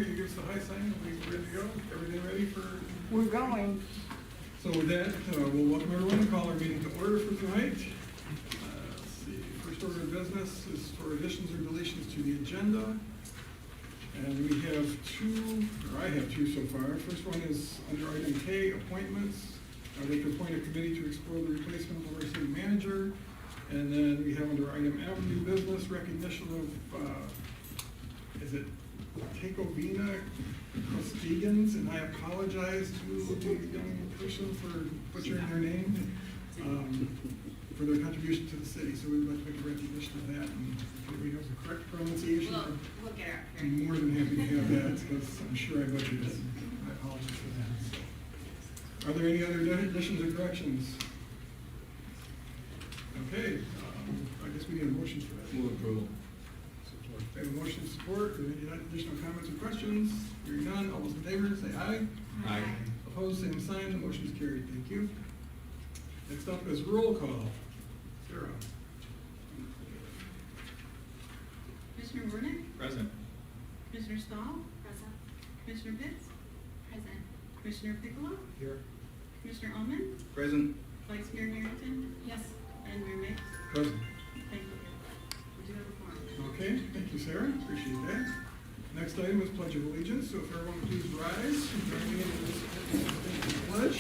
you give us the high sign, we're ready to go. Everything ready for? We're going. So with that, we'll welcome everyone and call our meeting to order for tonight. Let's see, first order of business is for additions or deletions to the agenda. And we have two, or I have two so far. First one is under item K, appointments. I'd like to appoint a committee to explore the replacement of our city manager. And then we have under item M, new business, recognition of, is it Tacovina Costigans? And I apologize to the young person for butchering their name, for their contribution to the city. So we'd like to make a recognition of that. And if we know the correct pronunciation, We'll get it. I'm more than happy to have that, because I'm sure I butchered it. I apologize for that. Are there any other additions or corrections? Okay, I guess we need a motion for that. Move approval. Support. We have a motion to support. Are there any additional comments or questions? Hearing none, all those in favor say aye. Aye. Opposed, same sign. The motion is carried. Thank you. Next up is roll call. Sarah. Commissioner Warnick? Present. Commissioner Stahl? Present. Commissioner Pitts? Present. Commissioner Piccolo? Here. Commissioner Allman? Present. Vice Mayor Harrington? Yes. And Mayor Mix? Present. Thank you. We do have a quorum. Okay, thank you, Sarah. Appreciate that. Next item is Pledge of Allegiance. So if everyone would please rise and join me in this pledge.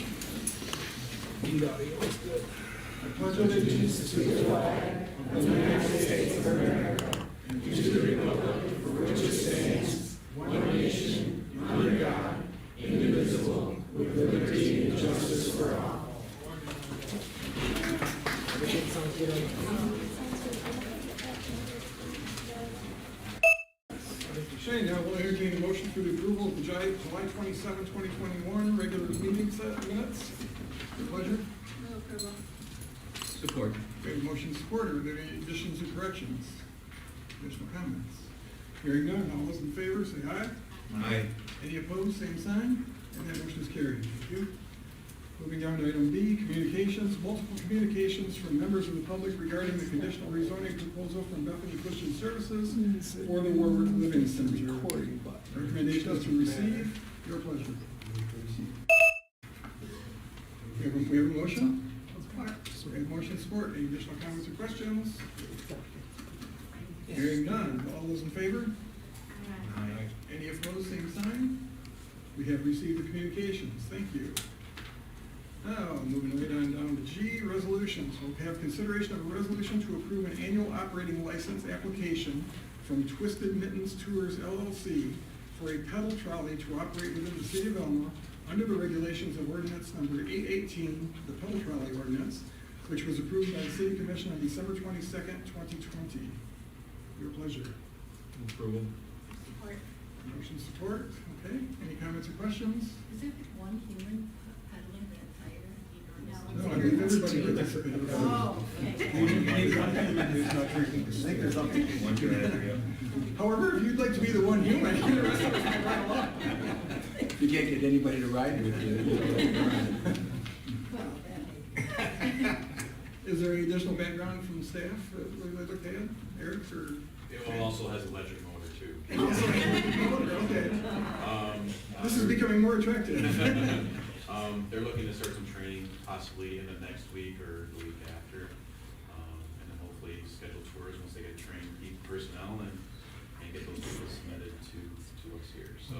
I pledge allegiance to the flag of the United States of America and to the republic for which it stands, one nation, under God, indivisible, with liberty and justice for all. Okay, now we'll entertain a motion for the approval of the July 27, 2021 regular meeting set minutes. Your pleasure. Move approval. Support. We have a motion support. Are there any additions or corrections? Additional comments? Hearing none, all those in favor say aye. Aye. Any opposed, same sign, and that motion is carried. Thank you. Moving down to item B, communications. Multiple communications from members of the public regarding the conditional rezoning proposal from Bethany Christian Services for the Warwick Living Center. Recommendation is to receive. Your pleasure. We have a motion? We have motion support. Any additional comments or questions? Hearing none. All those in favor? Aye. Any opposed, same sign? We have received the communications. Thank you. Now, moving right on down to G, resolutions. We'll have consideration of a resolution to approve an annual operating license application from Twisted Mittens Tours LLC for a pedal trolley to operate within the city of Elma under the regulations of ordinance number 818, the pedal trolley ordinance, which was approved by the City Commission on December 22nd, 2020. Your pleasure. Move approval. Support. Motion support. Okay. Any comments or questions? Is it one human peddling the entire? No, I believe everybody participated. Oh, okay. One good. However, if you'd like to be the one human, the rest of us can ride along. If you can't get anybody to ride with you. Is there any additional background from staff that we'd like to add? Eric, or? It also has electric motor too. Okay. This is becoming more attractive. They're looking to start some training possibly in the next week or the week after. And then hopefully schedule tours once they get trained personnel and get those people submitted to us here. So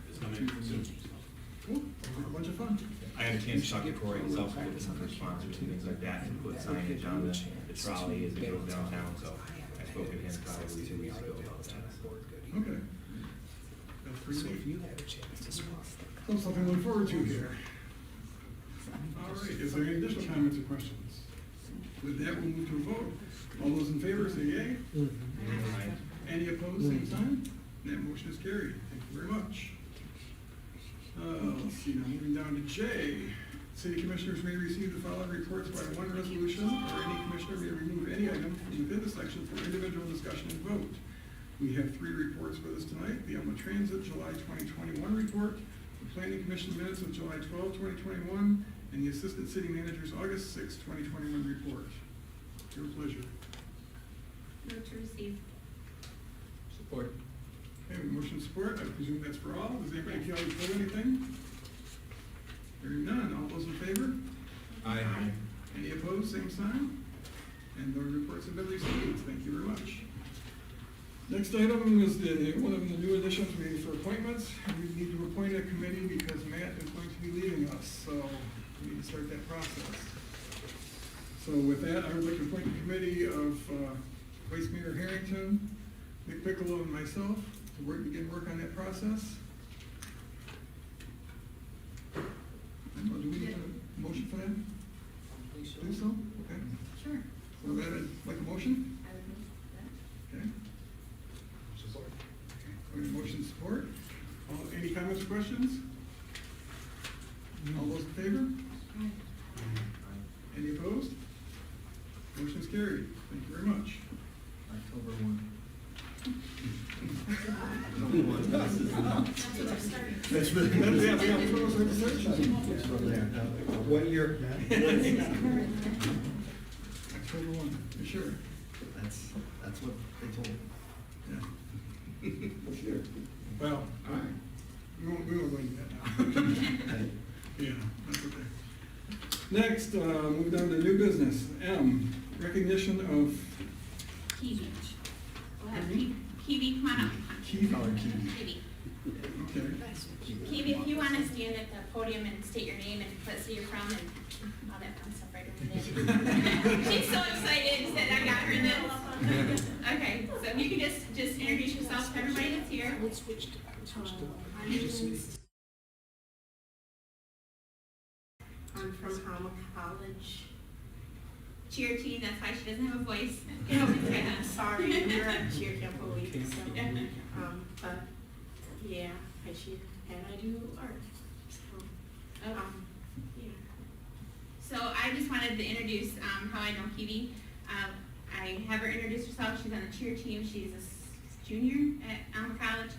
it's coming soon. So. Cool. A bunch of fun. I had a chance to talk to Corey himself, with some sponsors and things like that, and put signage on the trolley as it goes downtown, so I spoke with him probably 2 weeks ago about that. Okay. That's pretty So if neat. you had a chance to swap So something to look forward to here. All right, is there any additional comments or questions? With that, we'll move to a vote. All those in favor say yea. Aye. Any opposed, same sign? That motion is carried. Thank you very much. Let's see, now moving down to J. City commissioners may receive the following reports by one resolution, or any commissioner may remove any item from within the section for individual discussion and vote. We have 3 reports with us tonight. The Elma Transit July 2021 report, the Planning Commission minutes of July 12, 2021, and the Assistant City Manager's August 6, 2021 report. Your pleasure. Move to receive. Support. Okay, motion support, I presume that's for all. Does anybody feel like pull anything? Hearing none, all those in favor? Aye. Any opposed, same sign? And the reports have been received, thank you very much. Next item is one of the new additions we need for appointments. We need to appoint a committee because Matt is going to be leaving us, so we need to start that process. So with that, I would like to appoint a committee of Vice Mayor Harrington, Nick Piccolo, and myself to begin work on that process. I don't know, do we need a motion for that? Do so? Okay. Sure. So that is like a motion? I would move that. Okay. Support. We have motion support. Any comments or questions? All those in favor? Any opposed? Motion is carried. Thank you very much. October 1. That's really, yeah, we have to close the search. What year? October 1, you sure? That's what they told me. Yeah. Sure. Well, all right. We won't go into that now. Yeah, that's okay. Next, move down to new business. M, recognition of Kiwi. We'll have Kiwi, come on up. Kiwi. Kiwi. Okay. Kiwi, if you want to stand at the podium and state your name and what city you're from and all that fun stuff right over there. She's so excited that I got her this. Okay, so if you can just introduce yourself to everybody that's here. I'm from Alma College. Cheer team, that's why she doesn't have a voice. Sorry, we were at cheer camp a week, so, but, yeah, I cheer, and I do art, so, yeah. So I just wanted to introduce how I know Kiwi. I have her introduce herself. She's on the cheer team. She's a junior at Alma College.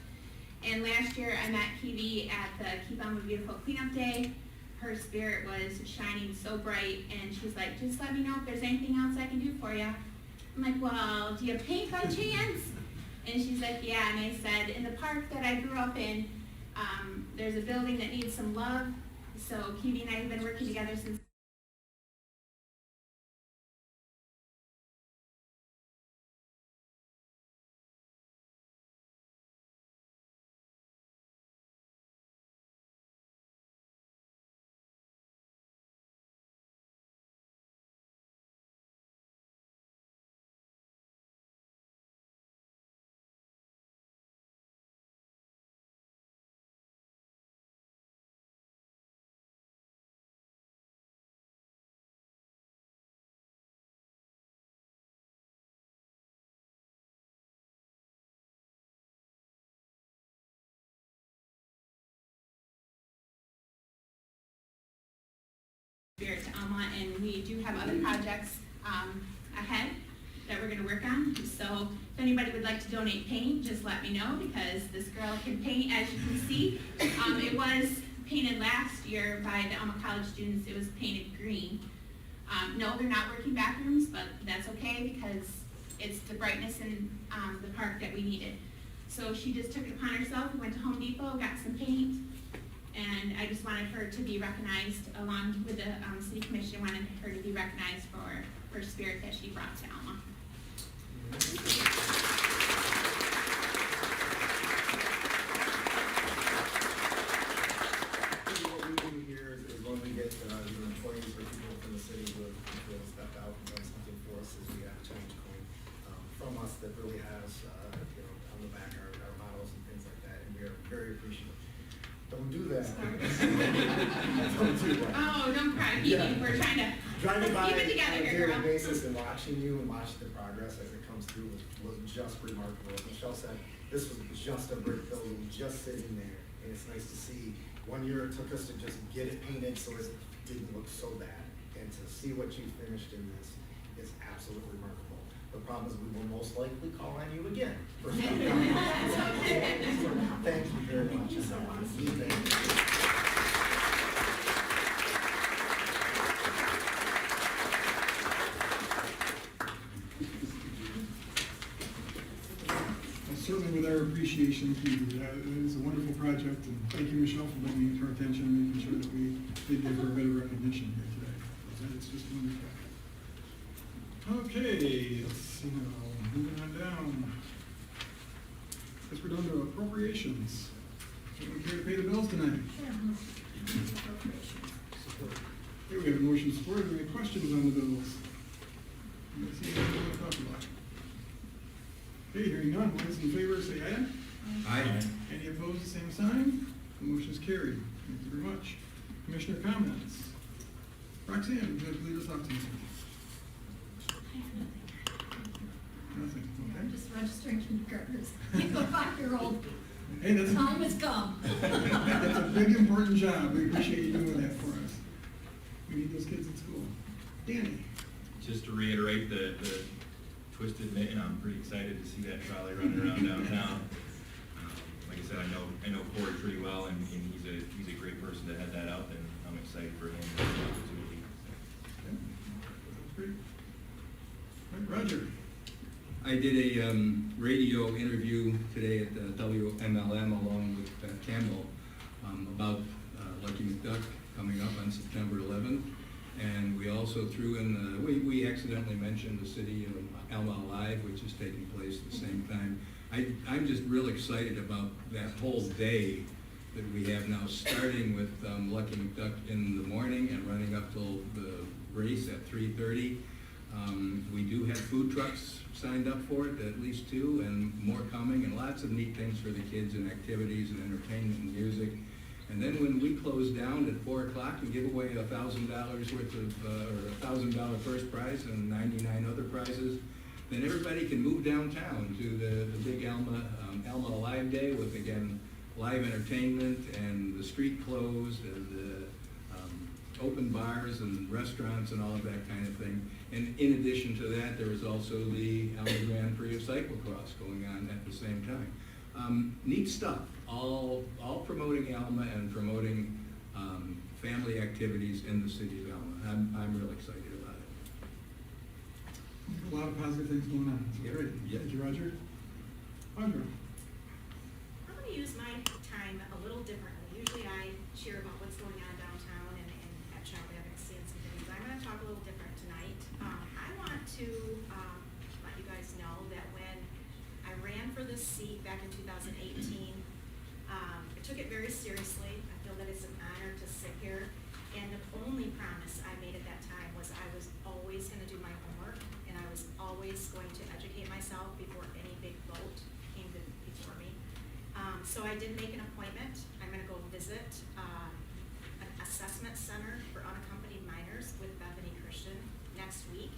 And last year I met Kiwi at the Keep Alma Beautiful Cleanup Day. Her spirit was shining so bright, and she's like, just let me know if there's anything else I can do for you. I'm like, well, do you have paint by chance? And she's like, yeah. And I said, in the park that I grew up in, there's a building that needs some love. So Kiwi and I have been working together since Spirit to Alma, and we do have other projects ahead that we're going to work on. So if anybody would like to donate paint, just let me know, because this girl can paint, as you can see. It was painted last year by the Alma College students. It was painted green. No, they're not working bathrooms, but that's okay, because it's the brightness in the park that we needed. So she just took it upon herself. We went to Home Depot, got some paint, and I just wanted her to be recognized along with the city commission. Wanted her to be recognized for her spirit that she brought to Alma. What we do here is when we get new employees or people from the city who have stepped out and done something for us, is we have a challenge coin from us that really has, on the back our models and things like that, and we are very appreciative. Don't do that. Don't do that. Oh, don't cry, Phoebe. Yeah. We're trying to Driving by keep it together on a here, daily girl. basis and watching you and watching the progress as it comes through was just remarkable. As Michelle said, this was just a brick building, just sitting there, and it's nice to see. 1 year it took us to just get it painted so it didn't look so bad, and to see what you finished in this is absolutely remarkable. The problem is we will most likely call on you again for stuff. Thank you very much. Thank you so much. Thank you. Certainly with our our appreciation to you. That is a wonderful project, and thank you, Michelle, for bringing it to our attention and making sure that we did give her a bit of recognition here today. It's just wonderful. Okay, let's see now, moving on down. Guess we're down to appropriations. Anyone care to pay the bills tonight? Okay, we have a motion support. Are there any questions on the bills? Let's see what we want to talk about. Okay, hearing none, all those in favor say aye. Aye. Any opposed, the same sign. The motion is carried. Thank you very much. Commissioner comments. Roxanne, would you like to lead us off tonight? Nothing, okay. I'm just registering kindergartners. You go 5-year-old. Hey, that's Time has come. that's a big, important job. We appreciate you doing that for us. We need those kids in school. Danny? Just to reiterate the Twisted Mitten, I'm pretty excited to see that trolley running around downtown. Like I said, I know Corey pretty well, and he's a great person to head that up, and I'm excited for him and the opportunity. Okay. That's great. All right, Roger? I did a radio interview today at the WMLM along with Campbell about Lucky McDuck coming up on September 11th. And we also threw in, we accidentally mentioned the City of Alma Alive, which is taking place at the same time. I'm just real excited about that whole day that we have now, starting with Lucky McDuck in the morning and running up till the race at 3:30. We do have food trucks signed up for it, at least 2, and more coming, and lots of neat things for the kids and activities and entertainment and music. And then when we close down at 4 o'clock and give away $1,000 worth of, or $1,000 first prize and 99 other prizes, then everybody can move downtown to the big Alma Alive Day with, again, live entertainment and the street closed and the open bars and restaurants and all of that kind of thing. And in addition to that, there is also the Alma Grand Prix of Cyclocross going on at the same time. Neat stuff, all promoting Alma and promoting family activities in the city of Alma. I'm really excited about it. A lot of positive things going on. So Yep. great. Yep. Thank you, Roger. Audra? I'm gonna use my time a little differently. Usually I share about what's going on downtown and at Child Advocacy and some things. I'm gonna talk a little different tonight. I want to let you guys know that when I ran for this seat back in 2018, I took it very seriously. I feel that it's an honor to sit here. And the only promise I made at that time was I was always gonna do my homework, and I was always going to educate myself before any big vote came before me. So I did make an appointment. I'm gonna go visit an assessment center for unaccompanied minors with Bethany Christian next week.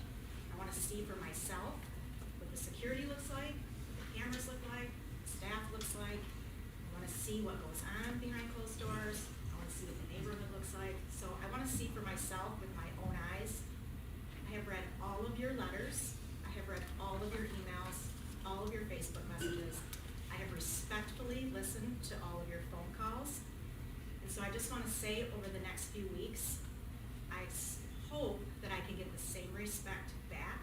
I wanna see for myself what the security looks like, what the cameras look like, what the staff looks like. I wanna see what goes on behind closed doors. I wanna see what the neighborhood looks like. So I wanna see for myself with my own eyes. I have read all of your letters. I have read all of your emails, all of your Facebook messages. I have respectfully listened to all of your phone calls. And so I just wanna say over the next few weeks, I hope that I can get the same respect back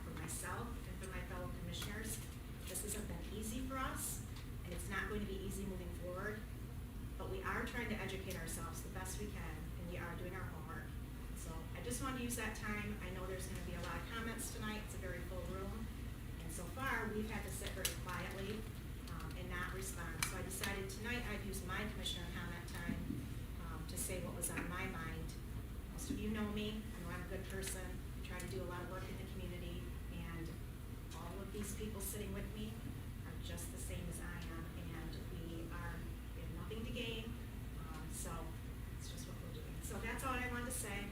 for myself and for my fellow commissioners. This hasn't been easy for us, and it's not going to be easy moving forward, but we are trying to educate ourselves the best we can, and we are doing our homework. So I just wanted to use that time. I know there's gonna be a lot of comments tonight. It's a very full room. And so far, we've had to sit very quietly and not respond. So I decided tonight I'd use my commissioner comment time to say what was on my mind. Most of you know me. I know I'm a good person. I try to do a lot of work in the community, and all of these people sitting with me are just the same as I am, and we have nothing to gain. So it's just what we're doing. So that's all I wanted to say.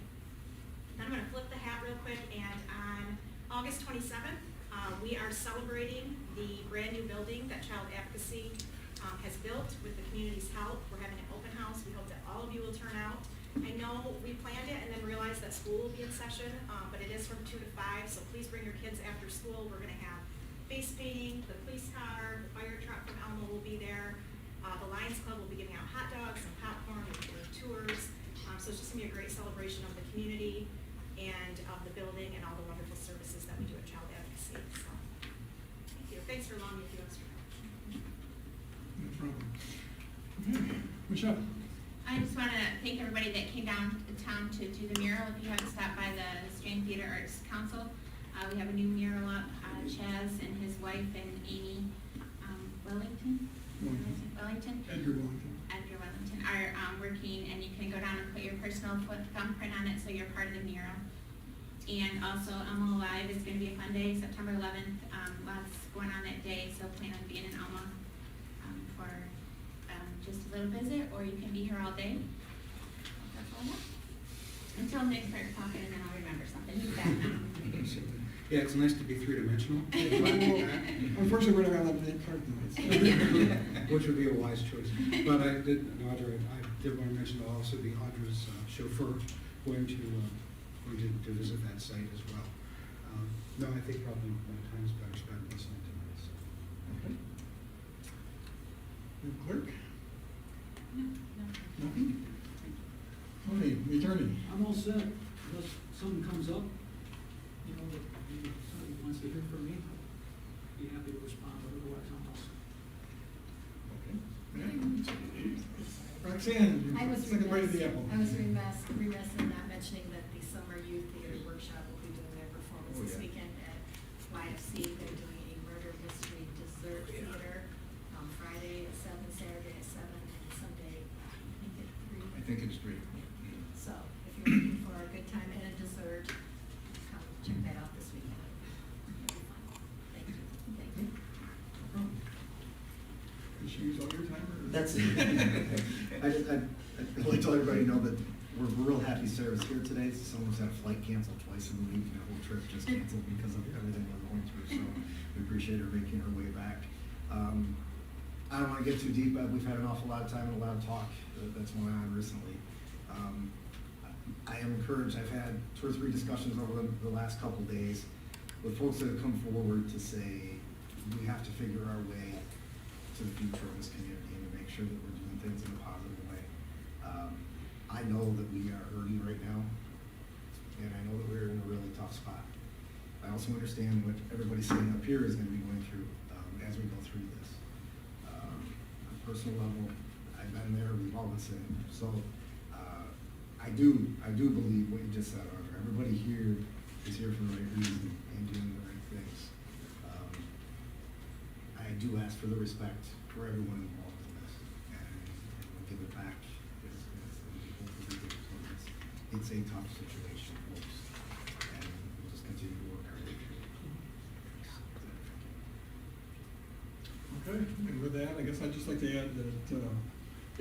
Then I'm gonna flip the hat real quick, and on August 27th, we are celebrating the brand new building that Child Advocacy has built with the community's help. We're having an open house. We hope that all of you will turn out. I know we planned it and then realized that school will be in session, but it is from 2 to 5, so please bring your kids after school. We're gonna have face painting, the police car, the fire truck from Alma will be there. The Lions Club will be giving out hot dogs and popcorn with tours. So it's just gonna be a great celebration of the community and of the building and all the wonderful services that we do at Child Advocacy. So, thank you. Thanks for allowing me a few extra minutes. Michelle? I just want to thank everybody that came down to town to do the mural. If you haven't stopped by the Strand Theater Arts Council, we have a new mural up. Chaz and his wife and Amy Wellington, Edgar Wellington. Edgar Wellington are working, and you can go down and put your personal thumbprint on it so you're part of the mural. And also, Elma Alive is going to be a fun day, September 11th. Lots going on that day, so plan on being in Elma for just a little visit, or you can be here all day. That's all I have. Until Nick starts talking, and then I'll remember something. He's back now. Yeah, it's nice to be three-dimensional, Unfortunately, we're not gonna let Nick Clark know it. which would be a wise choice. But I did want to mention I'll also be Audra's chauffeur going to visit that site as well. No, I think probably my time is better spent listening to this. Okay. Your clerk? No. Nothing? Tony, the attorney? I'm all set, unless something comes up, you know, that somebody wants to hear from me, I'd be happy to respond, but otherwise I'm all set. Okay. Roxanne, I was second bite of the apple. remiss in not mentioning that the Summer Youth Theater Workshop will be doing their performance this weekend at YFC. They're doing a murder mystery dessert theater on Friday at 7, Saturday at 7, and Sunday, I think at 3. I think it's 3. So if you're looking for a good time and a dessert, come check that out this weekend. It'll be fun. Thank you. Thank you. No problem. Did she use all your time, or? That's it. I'd like to let everybody know that we're real happy Sarah's here today. Someone's had a flight canceled twice in a week, and the whole trip just canceled because of everything we're going through, so we appreciate her making her way back. I don't want to get too deep, but we've had an awful lot of time and a lot of talk that's going on recently. I am encouraged. I've had 2 or 3 discussions over the last couple of days with folks that have come forward to say we have to figure our way to the future of this community and to make sure that we're doing things in a positive way. I know that we are hurting right now, and I know that we're in a really tough spot. I also understand what everybody sitting up here is going to be going through as we go through this. On a personal level, I've been there, we've all been sitting there. So I do believe what you just said, Audra. Everybody here is here for the right reason and doing the right things. I do ask for the respect for everyone involved in this, and we'll give it back as hopefully we get to this. It's a tough situation, folks, and we'll just continue to work our way through it. Okay, and with that, I guess I'd just like to add that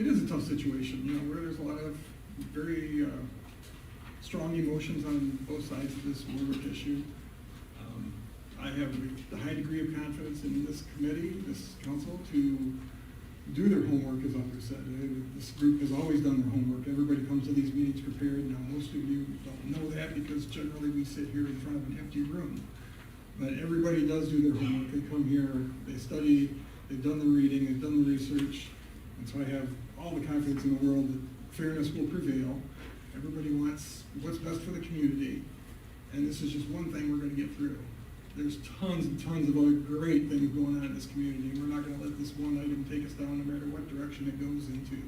it is a tough situation, you know, where there's a lot of very strong emotions on both sides of this Warwick issue. I have a high degree of confidence in this committee, this council, to do their homework, as Arthur said. This group has always done their homework. Everybody comes to these meetings prepared. Now, most of you don't know that because generally we sit here in front of an empty room. But everybody does do their homework. They come here, they study, they've done the reading, they've done the research. And so I have all the confidence in the world that fairness will prevail. Everybody wants what's best for the community. And this is just one thing we're going to get through. There's tons and tons of other great things going on in this community. We're not going to let this one item take us down no matter what direction it goes into.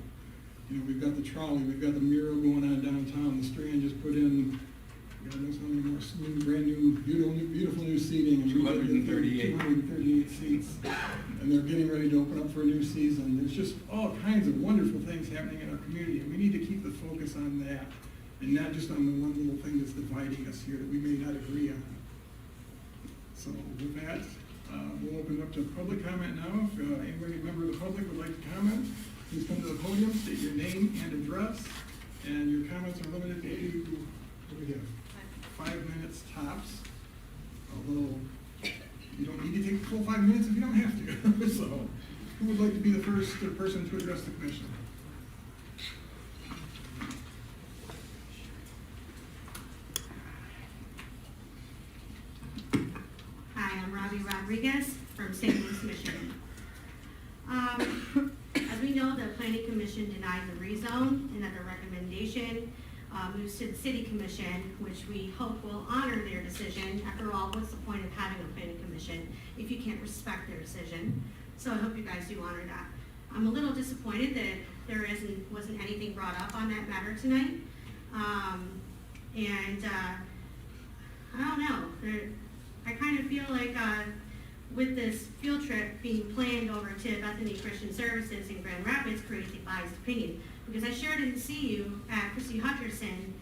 You know, we've got the trolley, we've got the mural going on downtown. The Strand just put in, God knows how many more brand new, beautiful new seating. And 238. 238 seats. And they're getting ready to open up for a new season. There's just all kinds of wonderful things happening in our community. And we need to keep the focus on that and not just on the one little thing that's dividing us here that we may not agree on. So with that, we'll open it up to public comment now. If anybody, member of the public, would like to comment, please come to the podium, state your name and address, and your comments are limited to, what do we have, 5 minutes tops. Although you don't need to take the full 5 minutes if you don't have to. So who would like to be the first person to address the commission? Hi, I'm Robbie Rodriguez from St. Louis, Michigan. As we know, the Planning Commission denied the rezone, and that the recommendation moves to the City Commission, which we hope will honor their decision. After all, what's the point of having a Planning Commission if you can't respect their decision? So I hope you guys do honor that. I'm a little disappointed that wasn't anything brought up on that matter tonight. I don't know, I kind of feel like, with this field trip being planned over to Bethany Christian Services in Grand Rapids creates a biased opinion. Because I sure didn't see you at Christy Hutcherson,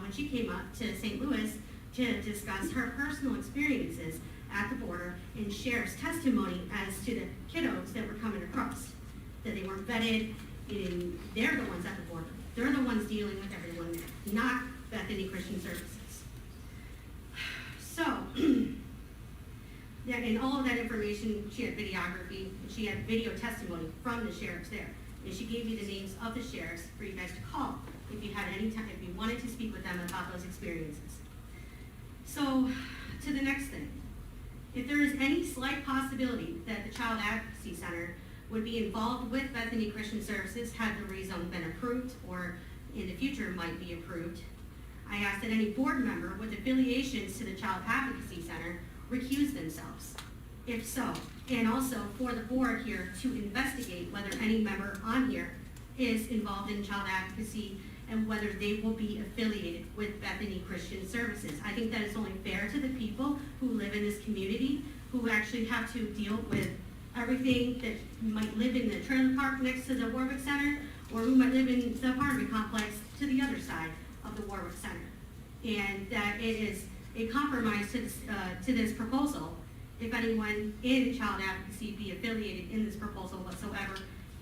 when she came up to St. Louis to discuss her personal experiences at the border and Sheriff's testimony as to the kiddos that were coming across. That they weren't vetted, and they're the ones at the border. They're the ones dealing with everyone there, not Bethany Christian Services. So, yeah, and all of that information, she had videography, and she had video testimony from the sheriffs there. And she gave me the names of the sheriffs for you guys to call if you had any time, if you wanted to speak with them about those experiences. So, to the next thing. If there is any slight possibility that the Child Advocacy Center would be involved with Bethany Christian Services had the rezone been approved or in the future might be approved, I ask that any board member with affiliations to the Child Advocacy Center recuse themselves. If so, and also for the board here to investigate whether any member on here is involved in child advocacy and whether they will be affiliated with Bethany Christian Services. I think that is only fair to the people who live in this community, who actually have to deal with everything that might live in the trailer park next to the Warwick Center, or who might live in the apartment complex to the other side of the Warwick Center. And that it is a compromise to this proposal, if anyone in child advocacy be affiliated in this proposal whatsoever,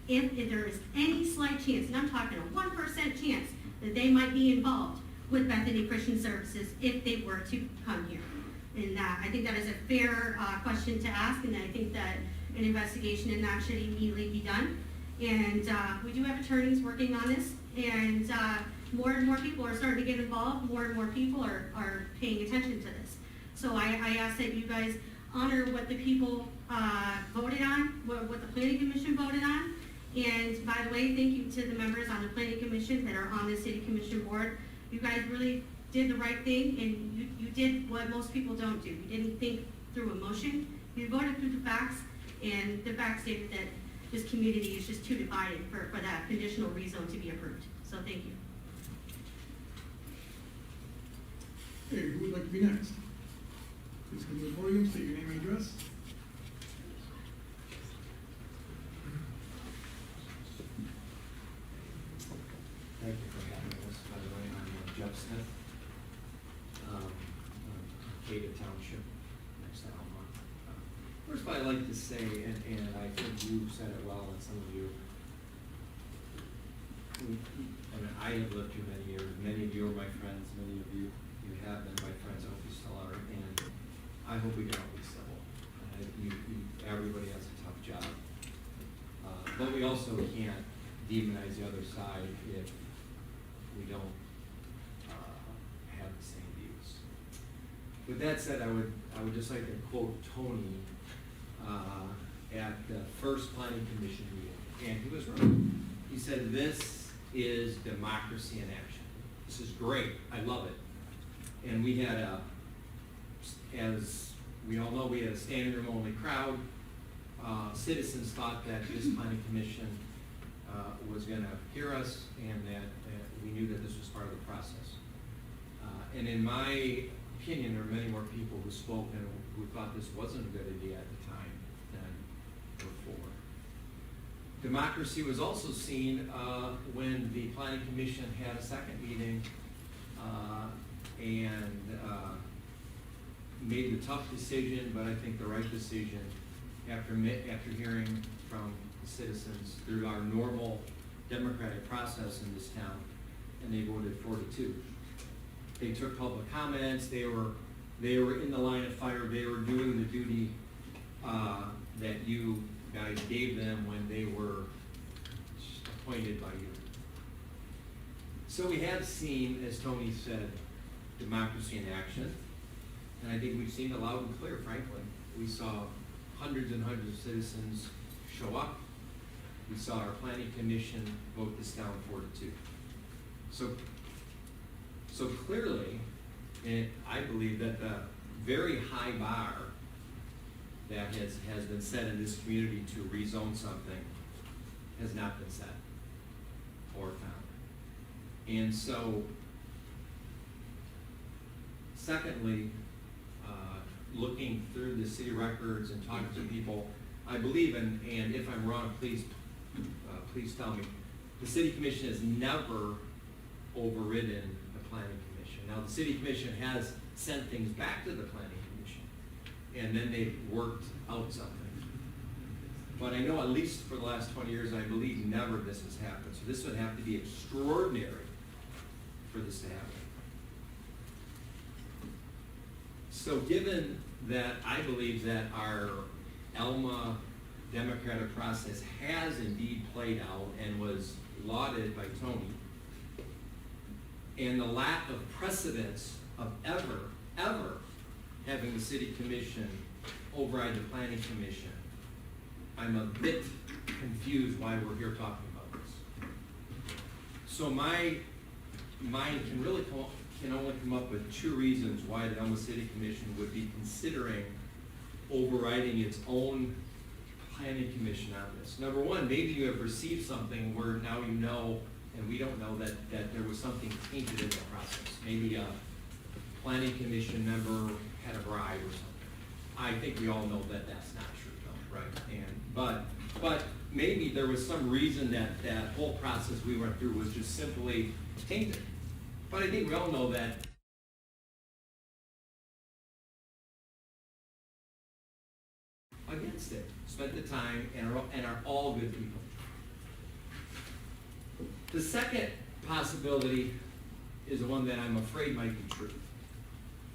if there is any slight chance, and I'm talking a 1% chance, that they might be involved with Bethany Christian Services if they were to come here. And I think that is a fair question to ask, and I think that an investigation in that should immediately be done. And we do have attorneys working on this, and more and more people are starting to get involved, more and more people are paying attention to this. So I ask that you guys honor what the people voted on, what the Planning Commission voted on. And by the way, thank you to the members on the Planning Commission that are on the City Commission board. You guys really did the right thing, and you did what most people don't do. You didn't think through emotion. You voted through the facts, and the facts stated that this community is just too divided for that conditional rezone to be approved. So thank you. Okay, who would like to be next? Please come to the podium, state your name and address. Thank you for having us. By the way, I'm Jeff Smith, Ada Township, next to Alma. First of all, I'd like to say, and I think you said it well, and some of you, I have lived here many years. Many of you are my friends. Many of you have been my friends. I hope you still are, and I hope we can all be civil. Everybody has a tough job, but we also can't demonize the other side if we don't have the same views. With that said, I would just like to quote Tony at the first Planning Commission meeting, and he was right. He said, "This is democracy in action. This is great. I love it." And we had as we all know, we had a standing room only crowd. Citizens thought that this Planning Commission was going to hear us, and that we knew that this was part of the process. And in my opinion, there are many more people who spoke and who thought this wasn't a good idea at the time than before. Democracy was also seen when the Planning Commission had a second meeting and made the tough decision, but I think the right decision after hearing from the citizens through our normal democratic process in this town, and they voted 4-2. They took public comments. They were in the line of fire. They were doing the duty that you guys gave them when they were appointed by you. So we have seen, as Tony said, democracy in action, and I think we've seen it loud and clear, frankly. We saw hundreds and hundreds of citizens show up. We saw our Planning Commission vote this down 4-2. So clearly, and I believe that the very high bar that has been set in this community to rezone something has not been set. for town. And so, secondly, looking through the city records and talking to people, I believe, and if I'm wrong, please tell me, the city commission has never overridden the planning commission. Now, the city commission has sent things back to the planning commission, and then they've worked out something. But I know at least for the last 20 years, I believe never this has happened. So this would have to be extraordinary for this to happen. So given that I believe that our Alma democratic process has indeed played out and was lauded by Tony, and the lack of precedence of ever having the city commission override the planning commission, I'm a bit confused why we're here talking about this. So my mind can only come up with two reasons why the Alma City Commission would be considering overriding its own planning commission on this. Number one, maybe you have received something where now you know, and we don't know, that there was something tainted in the process. Maybe a planning commission member had a bribe or something. I think we all know that that's not true, though, right? But maybe there was some reason that whole process we went through was just simply tainted. But I think we all know that against it, spent the time, and are all good people. The second possibility is the one that I'm afraid might be true,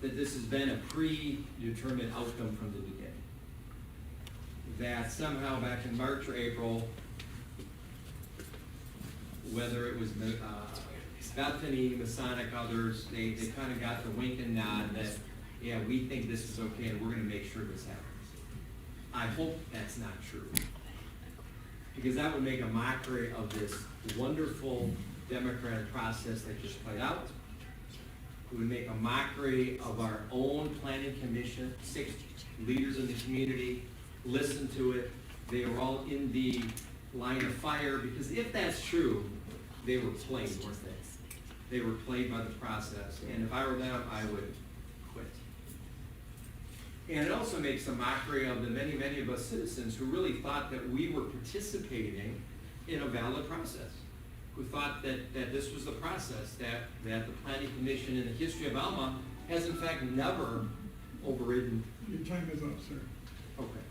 that this has been a predetermined outcome from the beginning. That somehow back in March or April, whether it was Bethany, Masonic, others, they kind of got the wink and nod that, yeah, we think this is okay and we're going to make sure this happens. I hope that's not true, because that would make a mockery of this wonderful democratic process that just played out. It would make a mockery of our own planning commission. 6 leaders in the community listened to it. They were all in the line of fire, because if that's true, they were played, weren't they? They were played by the process, and if I were them, I would quit. And it also makes a mockery of the many, many of us citizens who really thought that we were participating in a valid process, who thought that this was the process, that the planning commission in the history of Alma has in fact never overridden. Your time is up, sir. Okay.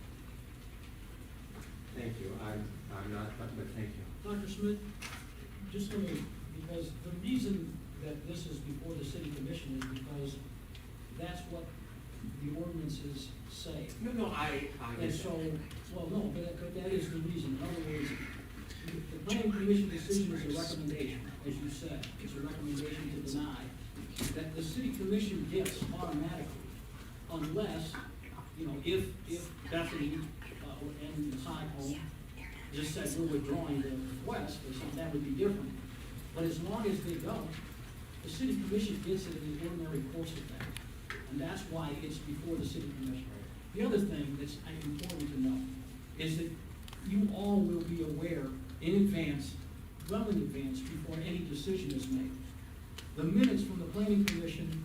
Thank you. I'm not, but thank you. Dr. Smith, just let me, because the reason that this is before the city commission is because that's what the ordinances say. No, I And get so, that. well, no, but that is the reason. In other words, the planning commission decision is a recommendation, as you said. It's a recommendation to deny, that the city commission gets automatically, unless, if Bethany and the Sonic Home just said we're withdrawing the request, or something, that would be different. But as long as they don't, the city commission gets it in the ordinary course of things. And that's why it's before the city commission. The other thing that's important to know is that you all will be aware in advance, well in advance, before any decision is made. The minutes from the planning commission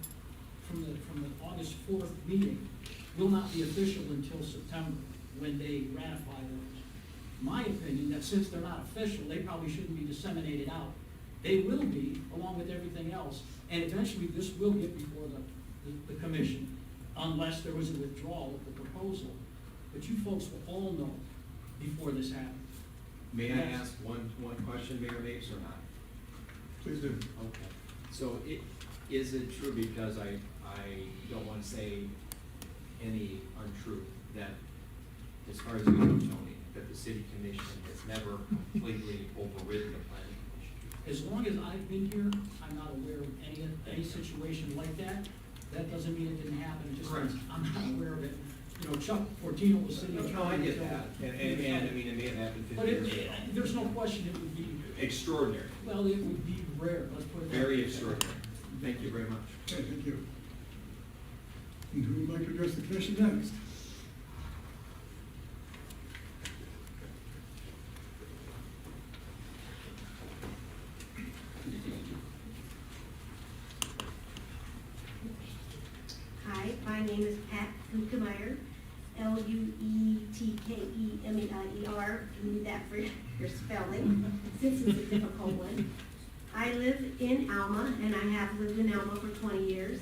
from the August 4th meeting will not be official until September, when they ratify those. My opinion, that since they're not official, they probably shouldn't be disseminated out. They will be, along with everything else, and eventually this will get before the commission, unless there was a withdrawal of the proposal. But you folks will all know before this happens. May I ask one question, Mayor Mapes, or not? Please do. Okay. So is it true, because I don't want to say any untruth, that as far as you know, Tony, that the city commission has never completely overridden the planning commission? As long as I've been here, I'm not aware of any situation like that. That doesn't mean it didn't happen, it just means I'm not aware of it. Chuck Fortino was sitting. No, I get that, and I mean, it may have happened 50 But years ago. there's no question it would be, Extraordinary, well, it would be rare, let's put it that way. very extraordinary. Thank you very much. Okay, thank you. And who would like to address the commission next? Hi, my name is Pat Lukemeyer, Luetkemeyer. You need that for your spelling, since it's a difficult one. I live in Alma, and I have lived in Alma for 20 years,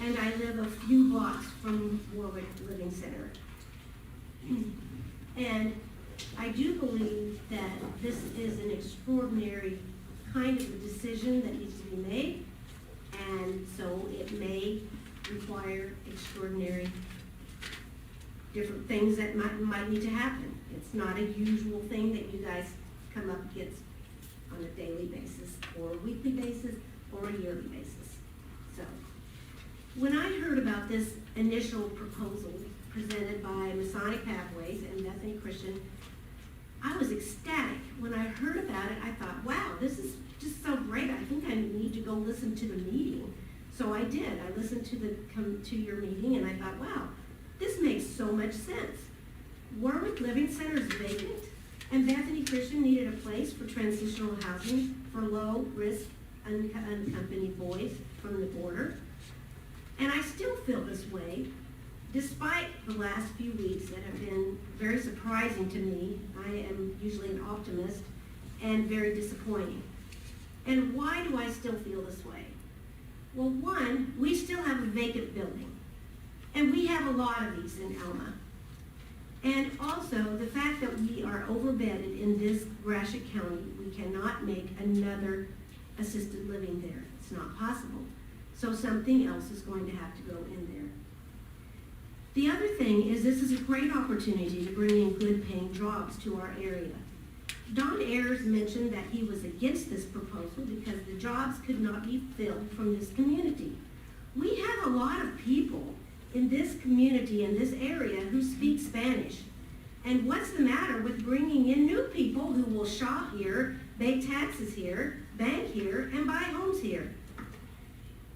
and I live a few blocks from Warwick Living Center. And I do believe that this is an extraordinary kind of a decision that needs to be made, and so it may require extraordinary different things that might need to happen. It's not a usual thing that you guys come up against on a daily basis, or a weekly basis, or a yearly basis. So, when I heard about this initial proposal presented by Masonic Pathways and Bethany Christian, I was ecstatic. When I heard about it, I thought, wow, this is just so great. I think I need to go listen to the meeting. So I did. I listened to your meeting, and I thought, wow, this makes so much sense. Warwick Living Center is vacant, and Bethany Christian needed a place for transitional housing for low-risk, unaccompanied boys from the border. And I still feel this way, despite the last few weeks that have been very surprising to me. I am usually an optimist, and very disappointing. And why do I still feel this way? Well, one, we still have a vacant building, and we have a lot of these in Alma. And also, the fact that we are overbedded in this Gratiot County, we cannot make another assisted living there. It's not possible. So something else is going to have to go in there. The other thing is this is a great opportunity to bring in good paying jobs to our area. Don Ayers mentioned that he was against this proposal because the jobs could not be filled from this community. We have a lot of people in this community, in this area, who speak Spanish. And what's the matter with bringing in new people who will shop here, pay taxes here, bank here, and buy homes here?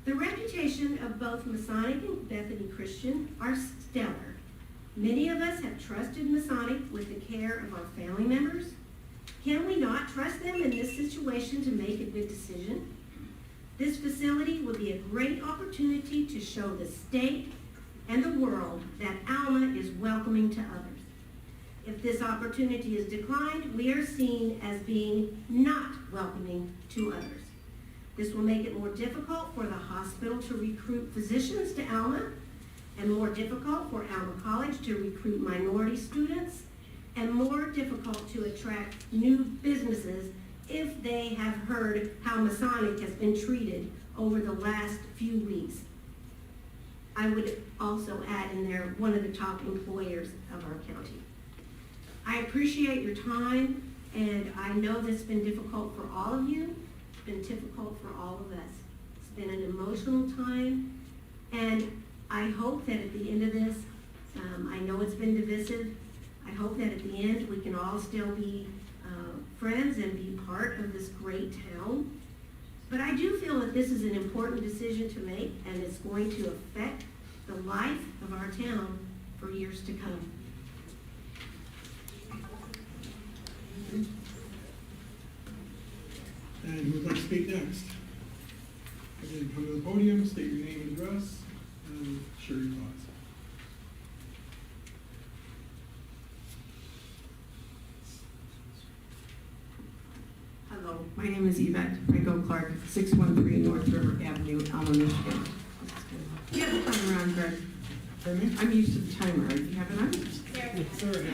The reputation of both Masonic and Bethany Christian are stellar. Many of us have trusted Masonic with the care of our family members. Can we not trust them in this situation to make a good decision? This facility will be a great opportunity to show the state and the world that Alma is welcoming to others. If this opportunity is declined, we are seen as being not welcoming to others. This will make it more difficult for the hospital to recruit physicians to Alma, and more difficult for Alma College to recruit minority students, and more difficult to attract new businesses if they have heard how Masonic has been treated over the last few weeks. I would also add in there one of the top employers of our county. I appreciate your time, and I know this has been difficult for all of you. It's been difficult for all of us. It's been an emotional time, and I hope that at the end of this, I know it's been divisive. I hope that at the end we can all still be friends and be part of this great town. But I do feel that this is an important decision to make, and it's going to affect the life of our town for years to come. And who would like to speak next? Again, come to the podium, state your name and address, and share your thoughts. Hello, my name is Yvette Franco Clark, 613 North River Avenue, Alma, Michigan. Do you have the timer on, Greg? Pardon me? I'm used to the timer. Do you have it on? Sorry.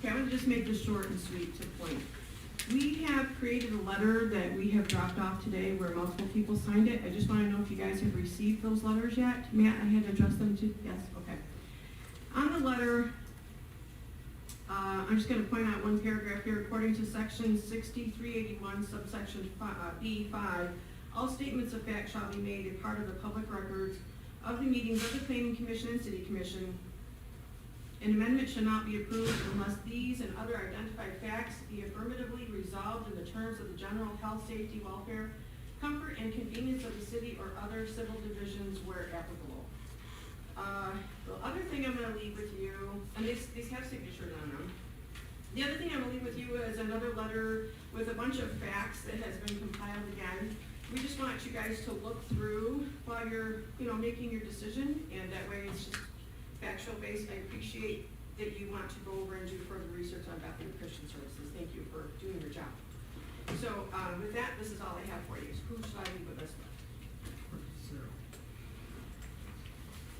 Okay, I'm going to just make this short and sweet to the point. We have created a letter that we have dropped off today where multiple people signed it. I just want to know if you guys have received those letters yet. Matt, I had to address them to, yes, okay. On the letter, I'm just going to point out one paragraph here. According to section 6381, subsection B5, all statements of fact shall be made a part of the public records of the meetings of the Planning Commission and City Commission. An amendment shall not be approved unless these and other identified facts be affirmatively resolved in the terms of the general health, safety, welfare, comfort, and convenience of the city or other civil divisions where applicable. The other thing I'm going to leave with you, and these have signatures on them. The other thing I'm going to leave with you is another letter with a bunch of facts that has been compiled again. we just want you guys to look through while you're, making your decision, and that way it's just factual based. I appreciate that you want to go over and do further research on Bethany Christian Services. Thank you for doing your job. So, with that, this is all I have for you. Who should I leave with this with?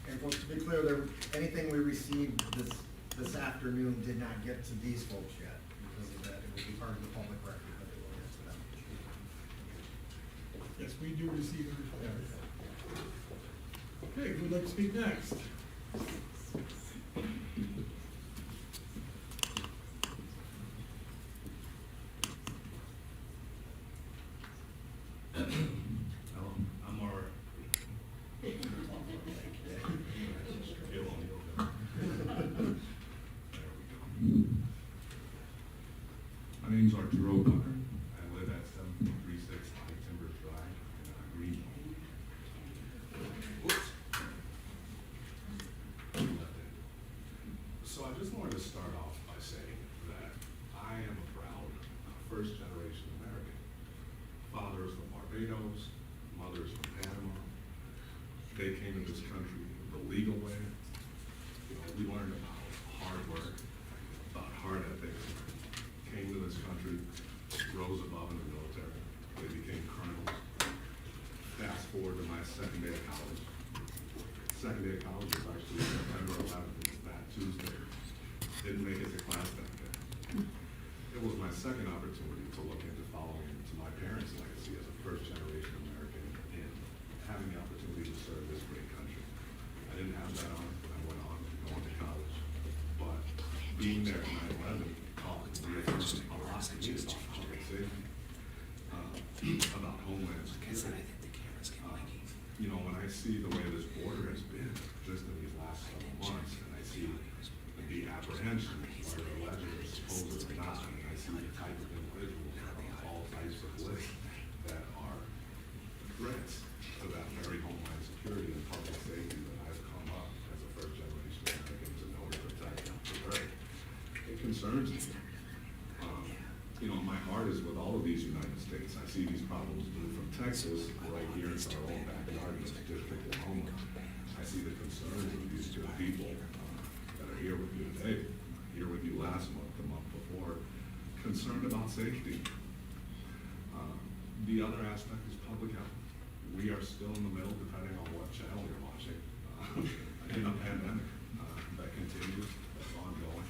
And folks, to be clear, anything we received this afternoon did not get to these folks yet. Because of that, it will be part of the public record, but it will get to them. Yes, we do receive everything. Okay, who'd like to speak next? Hello, I'm Maura. My name's Arturo O'Connor. I live at 7436 High Timber Drive in Greenville. So I just wanted to start off by saying that I am a proud first-generation American. Father is from Barbados, mother is from Panama. They came to this country the legal way. We learned about hard work, about hard ethics. Came to this country, rose above in the military. They became colonels. Fast forward to my second day of college. Second day of college was actually September 11th, that Tuesday. Didn't make it to class that day. It was my second opportunity to look into following to my parents' legacy as a first-generation American and having the opportunity to serve this great country. I didn't have that on when I went on going to college, but being there at 9/11 taught me a lot to me about public safety, about homeland security. When I see the way this border has been just in these last several months, and I see the apprehension, whether alleged or supposed or not, and I see the type of individuals that are on all types of lists that are threats to that very homeland security and public safety that I've come up as a first-generation American to know to protect and preserve. It concerns me. My heart is with all of these United States. I see these problems move from Texas right here into our own backyard in this district of Oklahoma. I see the concerns of these good people that are here with you today, here with you last month, the month before, concerned about safety. The other aspect is public health. We are still in the middle, depending on what channel you're watching, in a pandemic that continues, that's ongoing.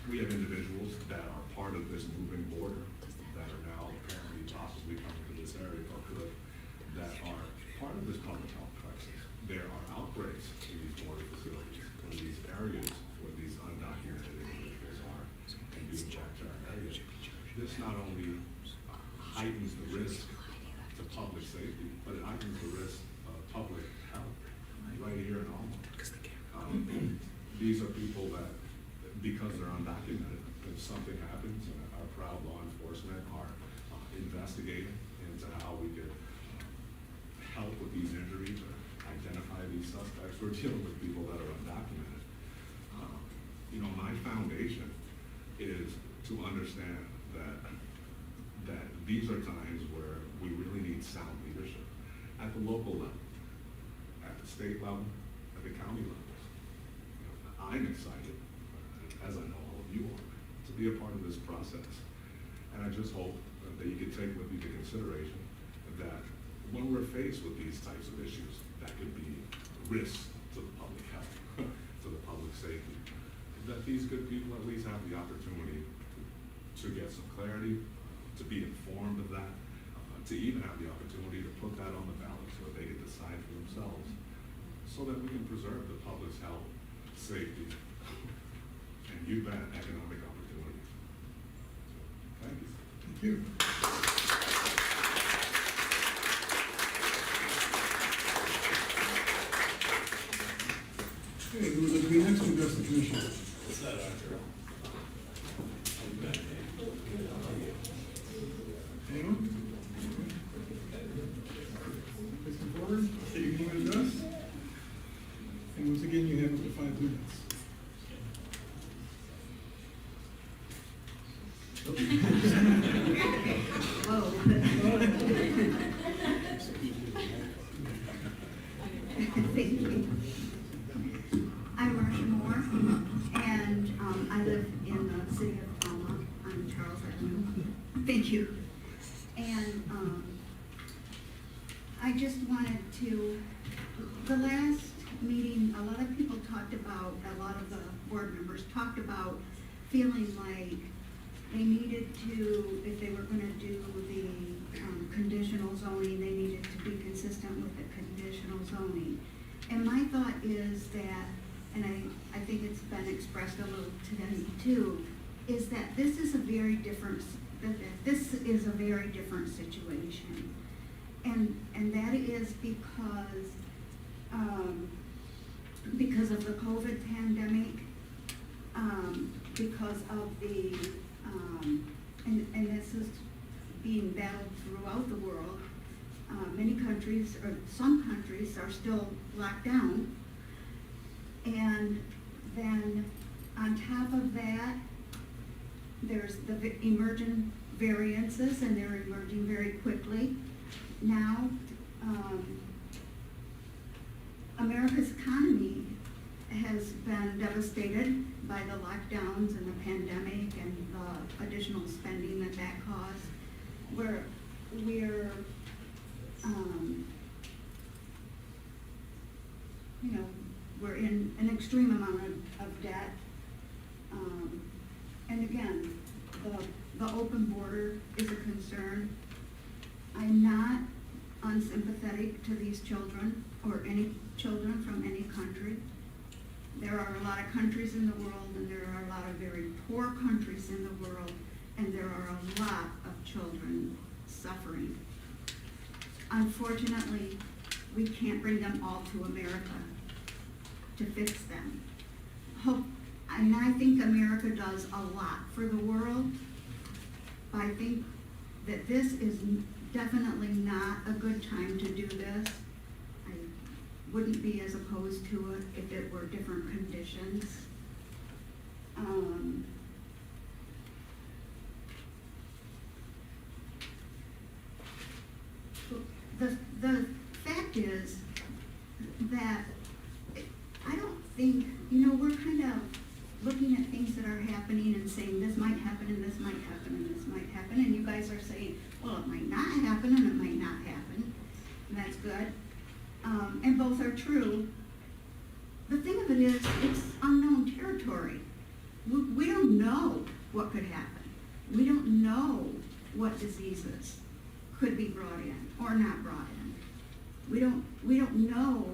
We have individuals that are part of this moving border that are now apparently possibly coming to this area or could, that are part of this public health crisis. There are outbreaks in these border facilities, in these areas where these undocumented individuals are and being brought to our areas. This not only heightens the risk to public safety, but it heightens the risk of public health right here in Alma. These are people that, because they're undocumented, if something happens, and our proud law enforcement are investigating into how we could help with these injuries or identify these suspects. We're dealing with people that are undocumented. My foundation is to understand that these are times where we really need sound leadership at the local level, at the state level, at the county levels. I'm excited, as I know all of you are, to be a part of this process. And I just hope that you can take with you the consideration that when we're faced with these types of issues, that could be risks to the public health, to the public safety, that these good people at least have the opportunity to get some clarity, to be informed of that, to even have the opportunity to put that on the ballot so that they can decide for themselves, so that we can preserve the public's health, safety, and you bet economic opportunities. Thank you. Thank you. Okay, who would like to be next to address the commission? Anyone? Please come forward, state your name and address. And once again, you have up to 5 minutes. Whoa. Thank you. I'm Marcia Moore, and I live in the city of Alma on Charles Avenue. Thank you. And I just wanted to, the last meeting, a lot of people talked about, a lot of the board members talked about feeling like they needed to, if they were gonna do the conditional zoning, they needed to be consistent with the conditional zoning. And my thought is that, and I think it's been expressed a little today too, is that this is a very different, situation. And that is because of the COVID pandemic, because of the, and this is being battled throughout the world. Many countries, or some countries, are still locked down. And then on top of that, there's the emergent variances, and they're emerging very quickly. Now, America's economy has been devastated by the lockdowns and the pandemic and the additional spending that caused. We're we're in an extreme amount of debt. And again, the open border is a concern. I'm not unsympathetic to these children or any children from any country. There are a lot of countries in the world, and there are a lot of very poor countries in the world, and there are a lot of children suffering. Unfortunately, we can't bring them all to America to fix them. And I think America does a lot for the world, but I think that this is definitely not a good time to do this. I wouldn't be as opposed to it if it were different conditions. The fact is that I don't think, we're kind of looking at things that are happening and saying this might happen and this might happen and this might happen, and you guys are saying, well, it might not happen and it might not happen, and that's good. And both are true. The thing of it is, it's unknown territory. We don't know what could happen. We don't know what diseases could be brought in or not brought in. We don't know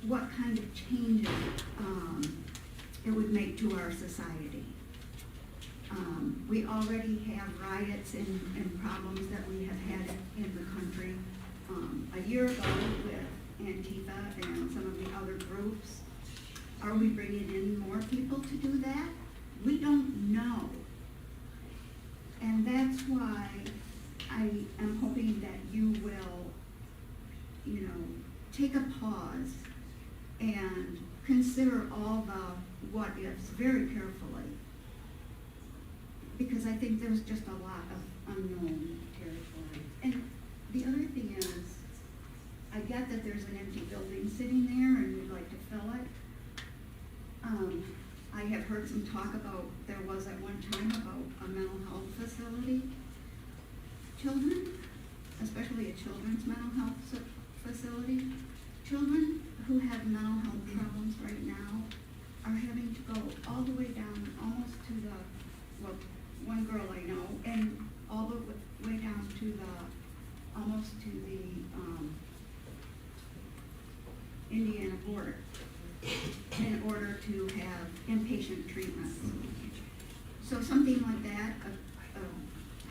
what kind of changes it would make to our society. We already have riots and problems that we have had in the country. A year ago with Antifa and some of the other groups. Are we bringing in more people to do that? We don't know. And that's why I am hoping that you will, take a pause and consider all the what ifs very carefully. Because I think there's just a lot of unknown territory. And the other thing is, I get that there's an empty building sitting there and we'd like to fill it. I have heard some talk about, there was at one time about a mental health facility. Children, especially a children's mental health facility, children who have mental health problems right now are having to go all the way down almost to the, well, one girl I know, and all the way down to the, almost to the Indiana border in order to have inpatient treatments. So something like that,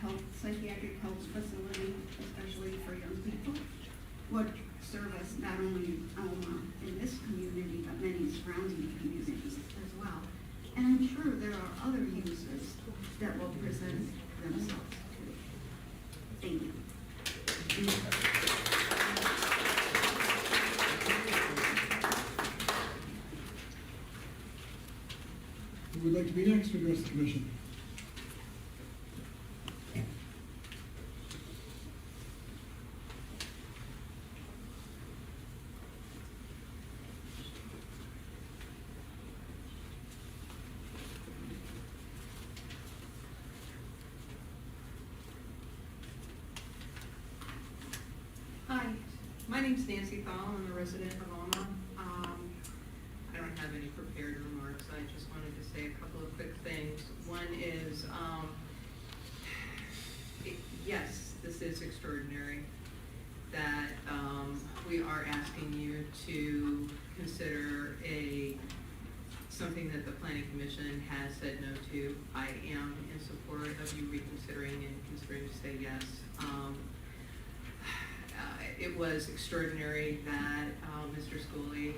a psychiatric health facility, especially for young people, would service not only Alma in this community, but many surrounding communities as well. And I'm sure there are other uses that will present themselves too. Thank you. Who would like to be next to address the commission? name's Nancy Thal, I'm a resident of Alma. I don't have any prepared remarks, I just wanted to say a couple of quick things. One is, yes, this is extraordinary, that we are asking you to consider something that the planning commission has said no to. I am in support of you reconsidering and considering to say yes. It was extraordinary that Mr. Scully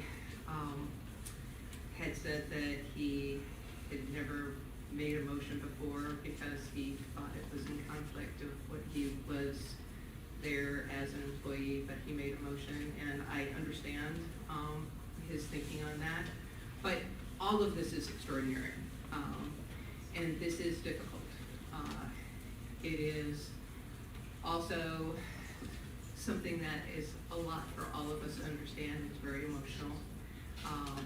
had said that he had never made a motion before because he thought it was in conflict of what he was there as an employee, but he made a motion, and I understand his thinking on that. But all of this is extraordinary, and this is difficult. It is also something that is a lot for all of us to understand. It's very emotional.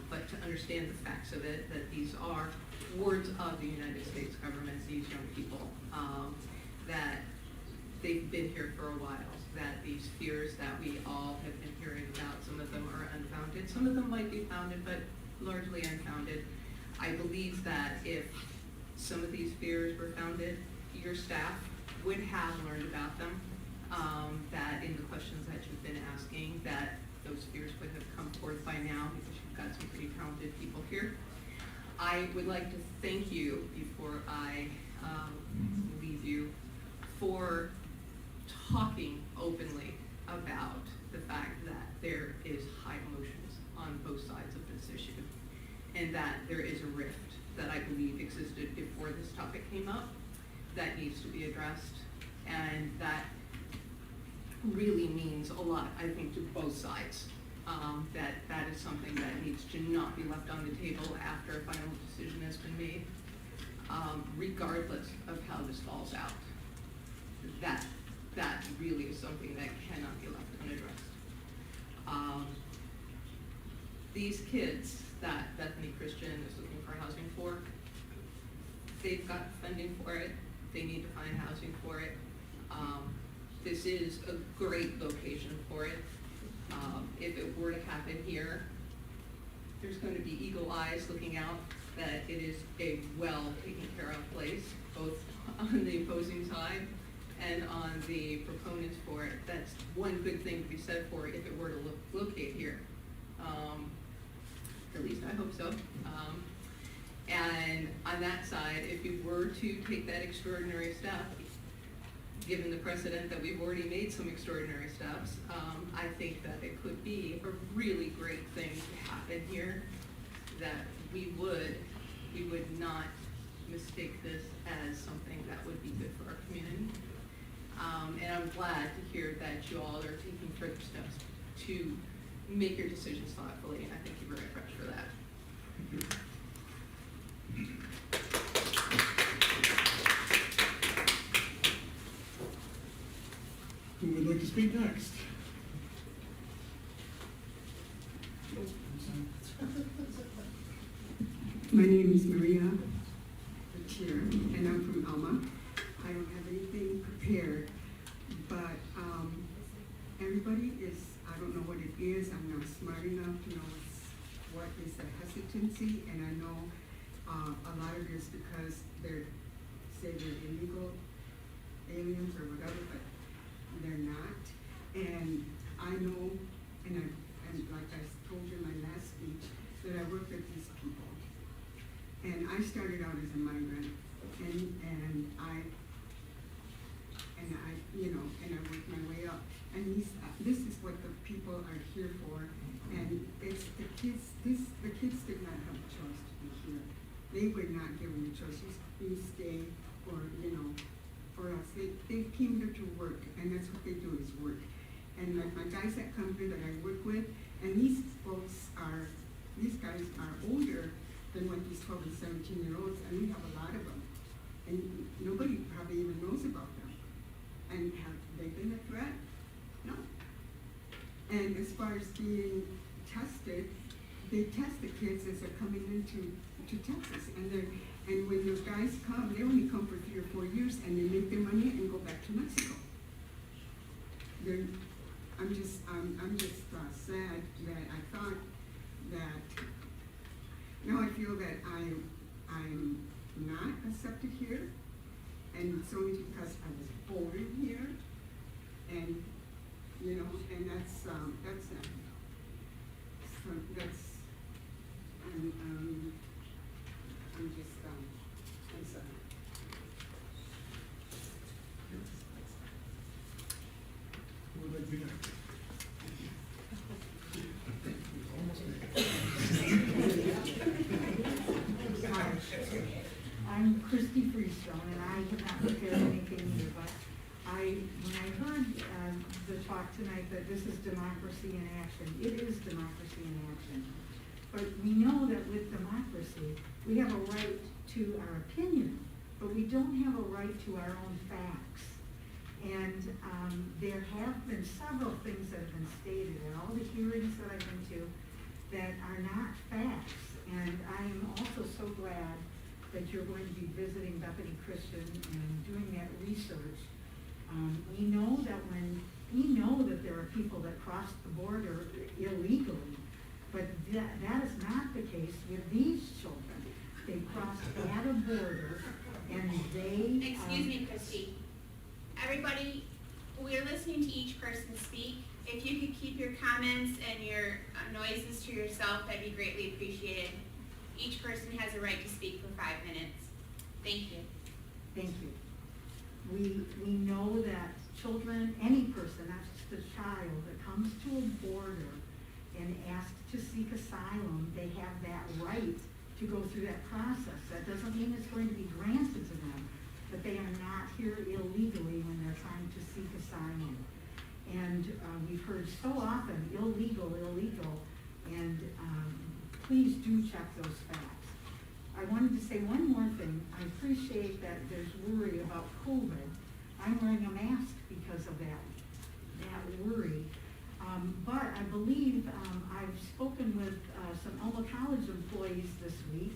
But to understand the facts of it, that these are wards of the United States government, these young people, that they've been here for a while, that these fears that we all have been hearing about, some of them are unfounded, some of them might be founded, but largely unfounded. I believe that if some of these fears were founded, your staff would have learned about them, that in the questions that you've been asking, that those fears would have come forth by now because you've got some pretty talented people here. I would like to thank you before I leave you for talking openly about the fact that there is high emotions on both sides of this issue, and that there is a rift that I believe existed before this topic came up that needs to be addressed, and that really means a lot, I think, to both sides. That is something that needs to not be left on the table after a final decision has been made, regardless of how this falls out. That really is something that cannot be left unaddressed. These kids that Bethany Christian is looking for housing for, they've got funding for it, they need to find housing for it. This is a great location for it. If it were to happen here, there's going to be eagle eyes looking out that it is a well taken care of place, both on the opposing side and on the proponents for it. That's one good thing to be said for it if it were to locate here. At least I hope so. And on that side, if you were to take that extraordinary step, given the precedent that we've already made some extraordinary steps, I think that it could be a really great thing to happen here, that we would not mistake this as something that would be good for our community. And I'm glad to hear that you all are taking further steps to make your decisions thoughtfully, and I thank you very much for that. Who would like to speak next? My name is Maria Chair, and I'm from Alma. I don't have anything prepared, but everybody is, I don't know what it is, I'm not smart enough to know what is the hesitancy, and I know a lot of it is because they're illegal aliens or whatever, but they're not. And I know, and like I told you in my last speech, that I work with these people. And I started out as a migrant, and I worked my way up. And this is what the people are here for. And it's the kids did not have a choice to be here. They were not given the choice. You stay, or else. They came here to work, and that's what they do, is work. And like my guys that come here that I work with, and these guys are older than what these 12 and 17-year-olds, and we have a lot of them. And nobody probably even knows about them. And have they been a threat? No. And as far as being tested, they test the kids as they're coming into Texas. And when those guys come, they only come for 3 or 4 years, and they make their money and go back to Mexico. I'm just sad that I thought that, now I feel that I'm not accepted here, and it's only because I was born here, and, you know, and that's, so that's, I'm just, I'm sorry. Who would like to be next? I'm Christy Freestone, and I have not prepared anything here, but when I heard the talk tonight that this is democracy in action, it is democracy in action. But we know that with democracy, we have a right to our opinion, but we don't have a right to our own facts. And there have been several things that have been stated in all the hearings that I've been to that are not facts. And I am also so glad that you're going to be visiting Bethany Christian and doing that research. We know that there are people that cross the border illegally, but that is not the case with these children. They crossed at a border and they... Excuse me, Christy. Everybody, we're listening to each person speak. If you could keep your comments and your noises to yourself, that'd be greatly appreciated. Each person has a right to speak for 5 minutes. Thank you. Thank you. We know that children, any person, not just a child, that comes to a border and asks to seek asylum, they have that right to go through that process. That doesn't mean it's going to be granted to them, but they are not here illegally when they're trying to seek asylum. And we've heard so often, illegal, and please do check those facts. I wanted to say one more thing. I appreciate that there's worry about COVID. I'm wearing a mask because of that worry. But I believe I've spoken with some Alma College employees this week,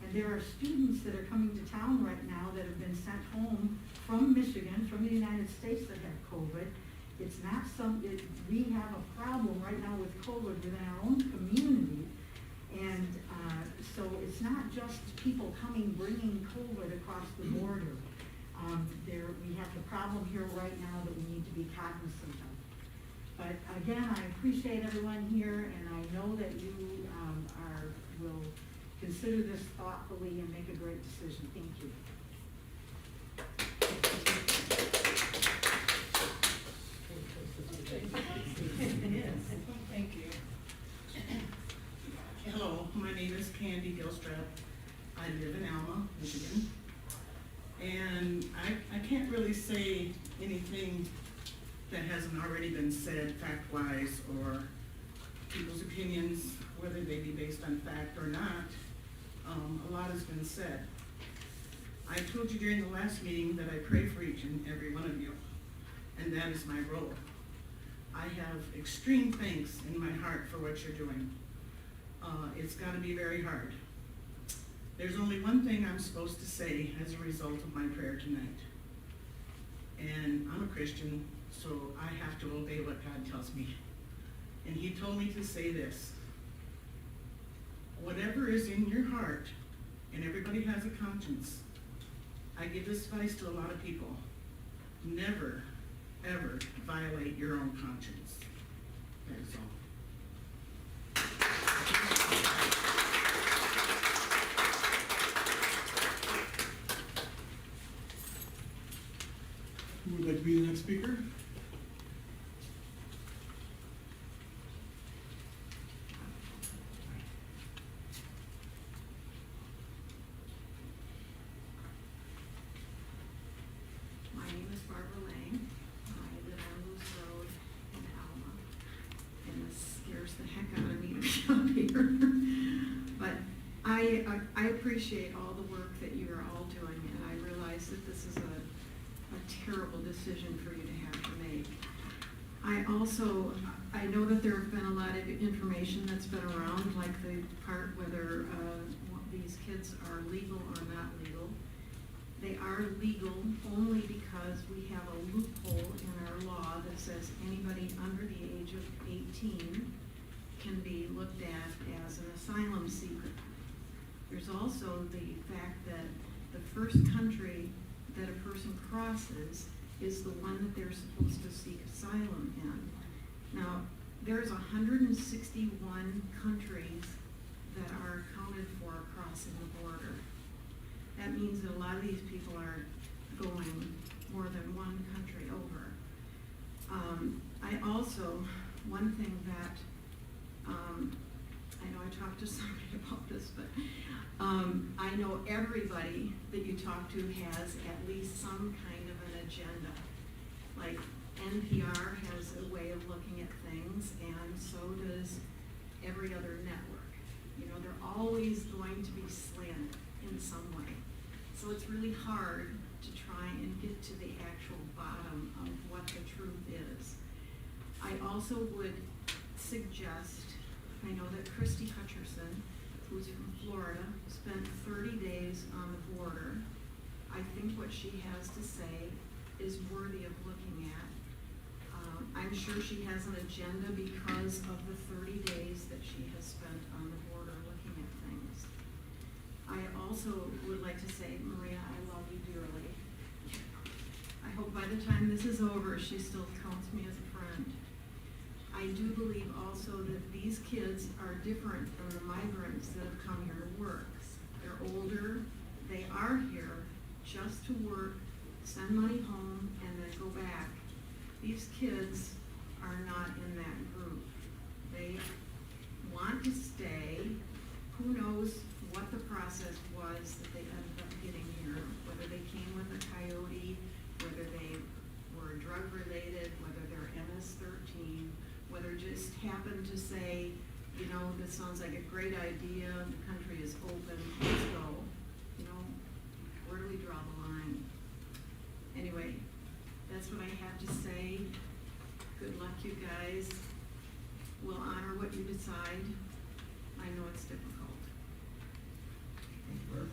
and there are students that are coming to town right now that have been sent home from Michigan, from the United States, that have COVID. It's not we have a problem right now with COVID within our own community. And so it's not just people bringing COVID across the border. We have the problem here right now that we need to be cognizant of. But again, I appreciate everyone here, and I know that you will consider this thoughtfully and make a great decision. Thank you. Thank you. Hello, my name is Candy Gilstrap. I live in Alma, Michigan. And I can't really say anything that hasn't already been said fact-wise or people's opinions, whether they be based on fact or not. A lot has been said. I told you during the last meeting that I pray for each and every one of you, and that is my role. I have extreme thanks in my heart for what you're doing. It's got to be very hard. There's only one thing I'm supposed to say as a result of my prayer tonight. And I'm a Christian, so I have to obey what God tells me. And He told me to say this: whatever is in your heart, and everybody has a conscience, I give this advice to a lot of people: never, ever violate your own conscience. That is all. Who would like to be the next speaker? My name is Barbara Lang. I live on Moose Road in Alma, and this scares the heck out of me to be up here. But I appreciate all the work that you are all doing, and I realize that this is a terrible decision for you to have to make. I know that there have been a lot of information that's been around, like the part whether these kids are legal or not legal. they are legal only because we have a loophole in our law that says anybody under the age of 18 can be looked at as an asylum seeker. There's also the fact that the first country that a person crosses is the one that they're supposed to seek asylum in. Now, there's 161 countries that are accounted for crossing the border. That means that a lot of these people are going more than one country over. I also, one thing that, I know I talked to somebody about this, but I know everybody that you talk to has at least some kind of an agenda. Like NPR has a way of looking at things, and so does every other network. You know, they're always going to be slanted in some way. So it's really hard to try and get to the actual bottom of what the truth is. I also would suggest, I know that Christy Hutcherson, who's from Florida, spent 30 days on the border. I think what she has to say is worthy of looking at. I'm sure she has an agenda because of the 30 days that she has spent on the border looking at things. I also would like to say, Maria, I love you dearly. I hope by the time this is over, she still counts me as a friend. I do believe also that these kids are different from the migrants that have come here to work. They're older, they are here just to work, send money home, and then go back. These kids are not in that group. They want to stay. Who knows what the process was that they ended up getting here, whether they came with a coyote, whether they were drug related, whether they're MS-13, whether just happened to say, you know, this sounds like a great idea, the country is open, let's go. You know, where do we draw the line? Anyway, that's what I have to say. Good luck, you guys. We'll honor what you decide. I know it's difficult. Thank you, Barb.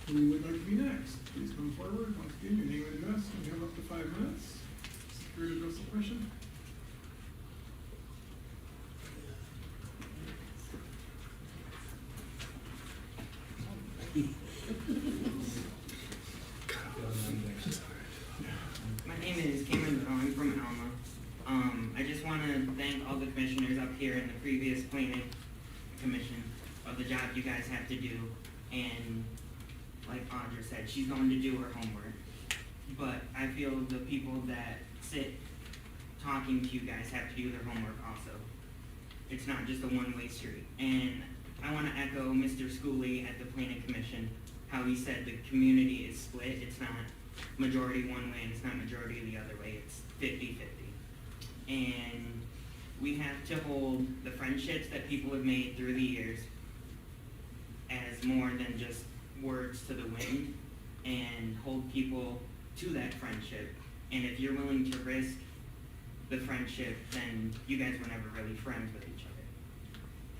Who would like to be next? Please come forward. Once again, your name and address, and you have up to 5 minutes. Security address the question. My name is Cameron Brown. I'm from Alma. I just want to thank all the commissioners up here in the previous planning commission of the job you guys have to do. And like Audra said, she's going to do her homework. But I feel the people that sit talking to you guys have to do their homework also. It's not just a one-way street. And I want to echo Mr. Schooley at the planning commission, how he said the community is split. It's not majority one way and it's not majority the other way. It's 50-50. And we have to hold the friendships that people have made through the years as more than just words to the wind, and hold people to that friendship. And if you're willing to risk the friendship, then you guys were never really friends with each other.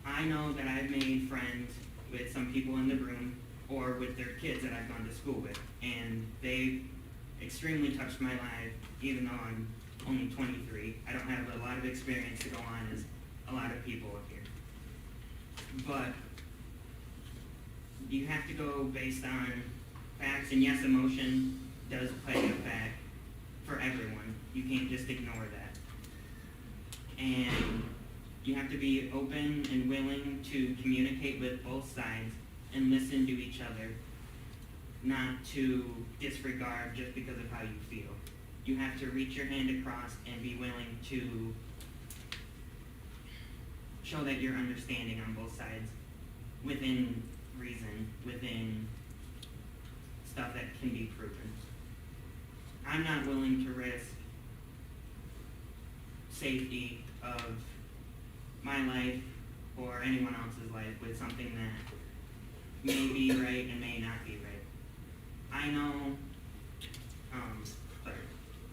I know that I've made friends with some people in the room or with their kids that I've gone to school with, and they've extremely touched my life, even though I'm only 23. I don't have a lot of experience to go on as a lot of people up here. But you have to go based on facts, and yes, emotion does play a fact for everyone. You can't just ignore that. And you have to be open and willing to communicate with both sides and listen to each other, not to disregard just because of how you feel. You have to reach your hand across and be willing to show that you're understanding on both sides within reason, within stuff that can be proven. I'm not willing to risk safety of my life or anyone else's life with something that may be right and may not be right. I know,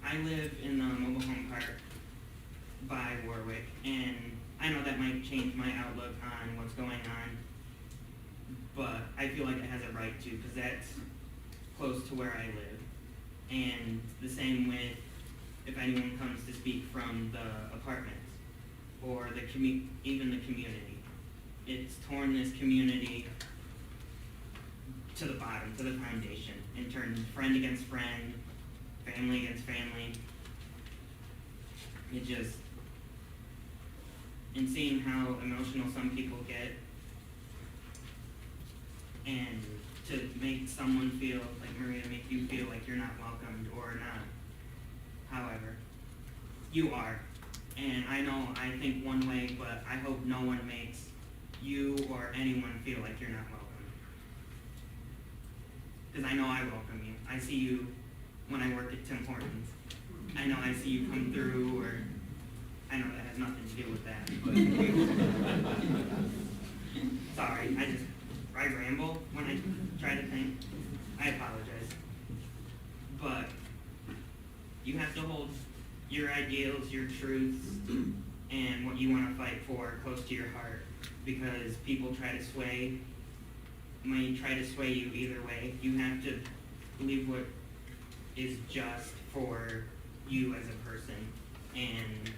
I live in the mobile home park by Warwick, and I know that my might change my outlook on what's going on, but I feel like it has a right to, because that's close to where I live. And the same with if anyone comes to speak from the apartments or even the community. It's torn this community to the bottom, to the foundation, and turned friend against friend, family against family. It just, and seeing how emotional some people get, and to make someone feel, like Maria, make you feel like you're not welcomed or not. However, you are. And I know I think one way, but I hope no one makes you or anyone feel like you're not welcome. Because I know I welcome you. I see you when I work at Tim Hortons. I know I see you come through, or I know that has nothing to do with that, but sorry, I ramble when I try to think. I apologize. But you have to hold your ideals, your truths, and what you want to fight for close to your heart, because people may try to sway you either way. You have to believe what is just for you as a person and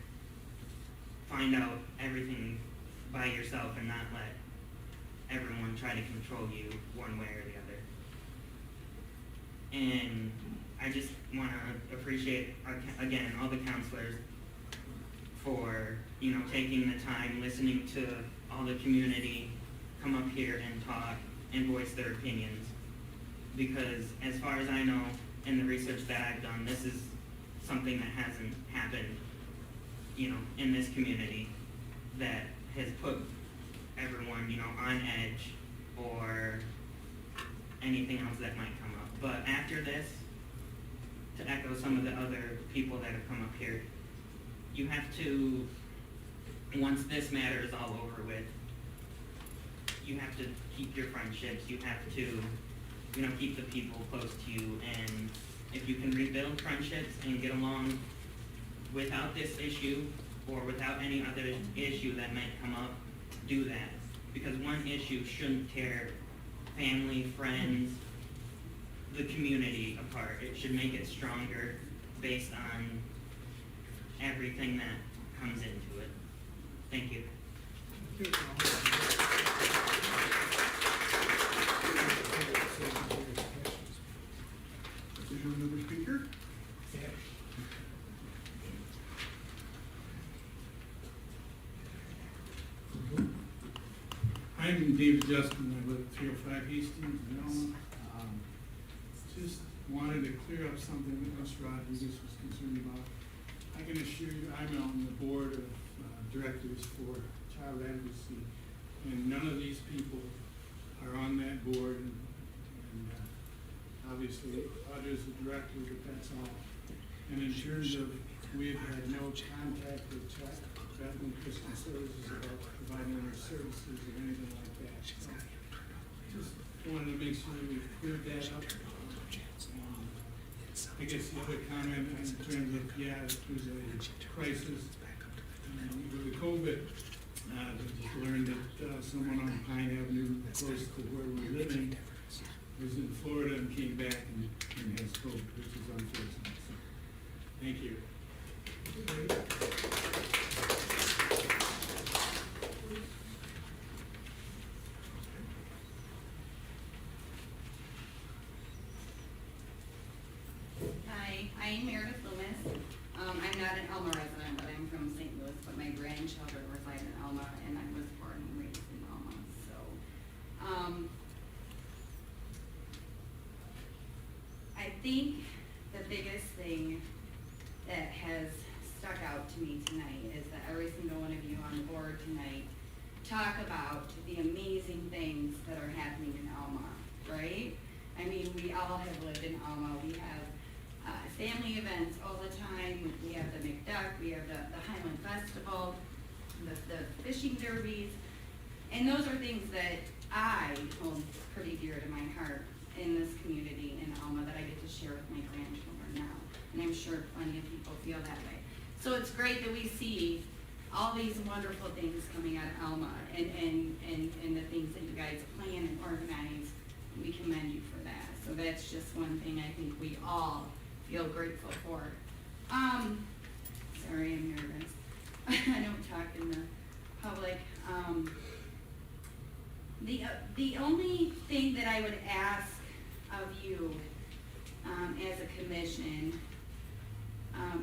find out everything by yourself and not let everyone try to control you one way or the other. And I just want to appreciate, again, all the counselors for, taking the time, listening to all the community come up here and talk and voice their opinions. Because as far as I know, in the research that I've done, this is something that hasn't happened, in this community that has put everyone, on edge or anything else that might come up. But after this, to echo some of the other people that have come up here, you have to, once this matter is all over with, you have to keep your friendships, you have to, keep the people close to you, and if you can rebuild friendships and get along without this issue or without any other issue that might come up, do that. Because one issue shouldn't tear family, friends, the community apart. It should make it stronger based on everything that comes into it. Thank you. Is there another speaker? I'm David Justin, I live at 305 Hastings, Alma. Just wanted to clear up something that Mr. Rodriguez was concerned about. I can assure you, I'm on the board of directors for Child Advocacy, and none of these people are on that board, and obviously others are directors, but that's all. And in terms of, we've had no contact with Beth and Christian Services about providing their services or anything like that. So just wanted to make sure we cleared that up. I guess the other comment in terms of, if there's a crisis with the COVID, I just learned that someone on Pine Avenue, close to where we're living, was in Florida and came back and has COVID, which is unfortunate. So, thank you. Hi, I'm Meredith Loomis. I'm not an Alma resident, but I'm from St. Louis, but my grandchildren reside in Alma, and I was born and raised in Alma. So, I think the biggest thing that has stuck out to me tonight is that every single one of you on the board tonight talk about the amazing things that are happening in Alma, right? I mean, we all have lived in Alma. We have family events all the time. We have the McDuck, we have the Highland Festival, the fishing derbies, and those are things that I hold pretty dear to my heart in this community in Alma that I get to share with my grandchildren now, and I'm sure plenty of people feel that way. So it's great that we see all these wonderful things coming out of Alma and the things that you guys plan and organize. We commend you for that. So that's just one thing I think we all feel grateful for. Sorry, I'm nervous. I don't talk in the public. The only thing that I would ask of you as a commission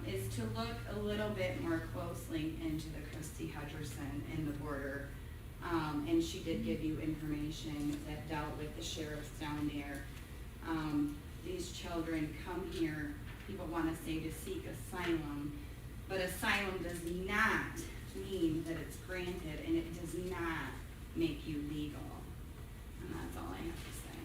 is to look a little bit more closely into the Christy Hutcherson and the border. And she did give you information that dealt with the sheriffs down there. These children come here, people want to say to seek asylum, but asylum does not mean that it's granted, and it does not make you legal. And that's all I have to say.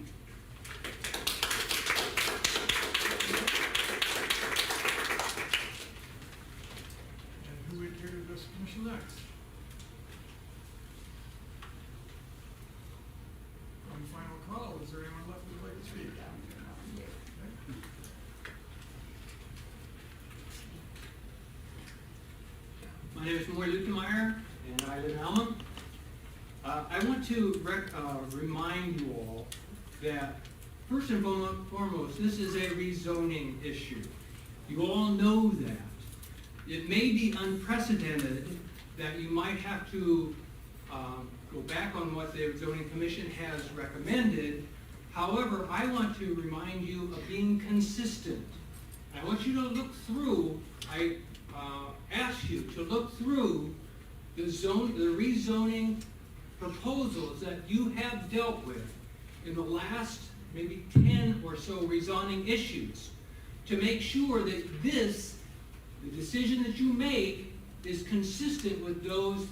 And who would care to address the commission next? One final call, is there anyone left who would like to speak? Okay. My name is Maury Lukemeyer, and I live in Alma. I want to remind you all that, first and foremost, this is a rezoning issue. You all know that. It may be unprecedented that you might have to go back on what the zoning commission has recommended. However, I want to remind you of being consistent. I want you to look through, I ask you to look through the rezoning proposals that you have dealt with in the last maybe 10 or so rezoning issues to make sure that the decision that you make is consistent with those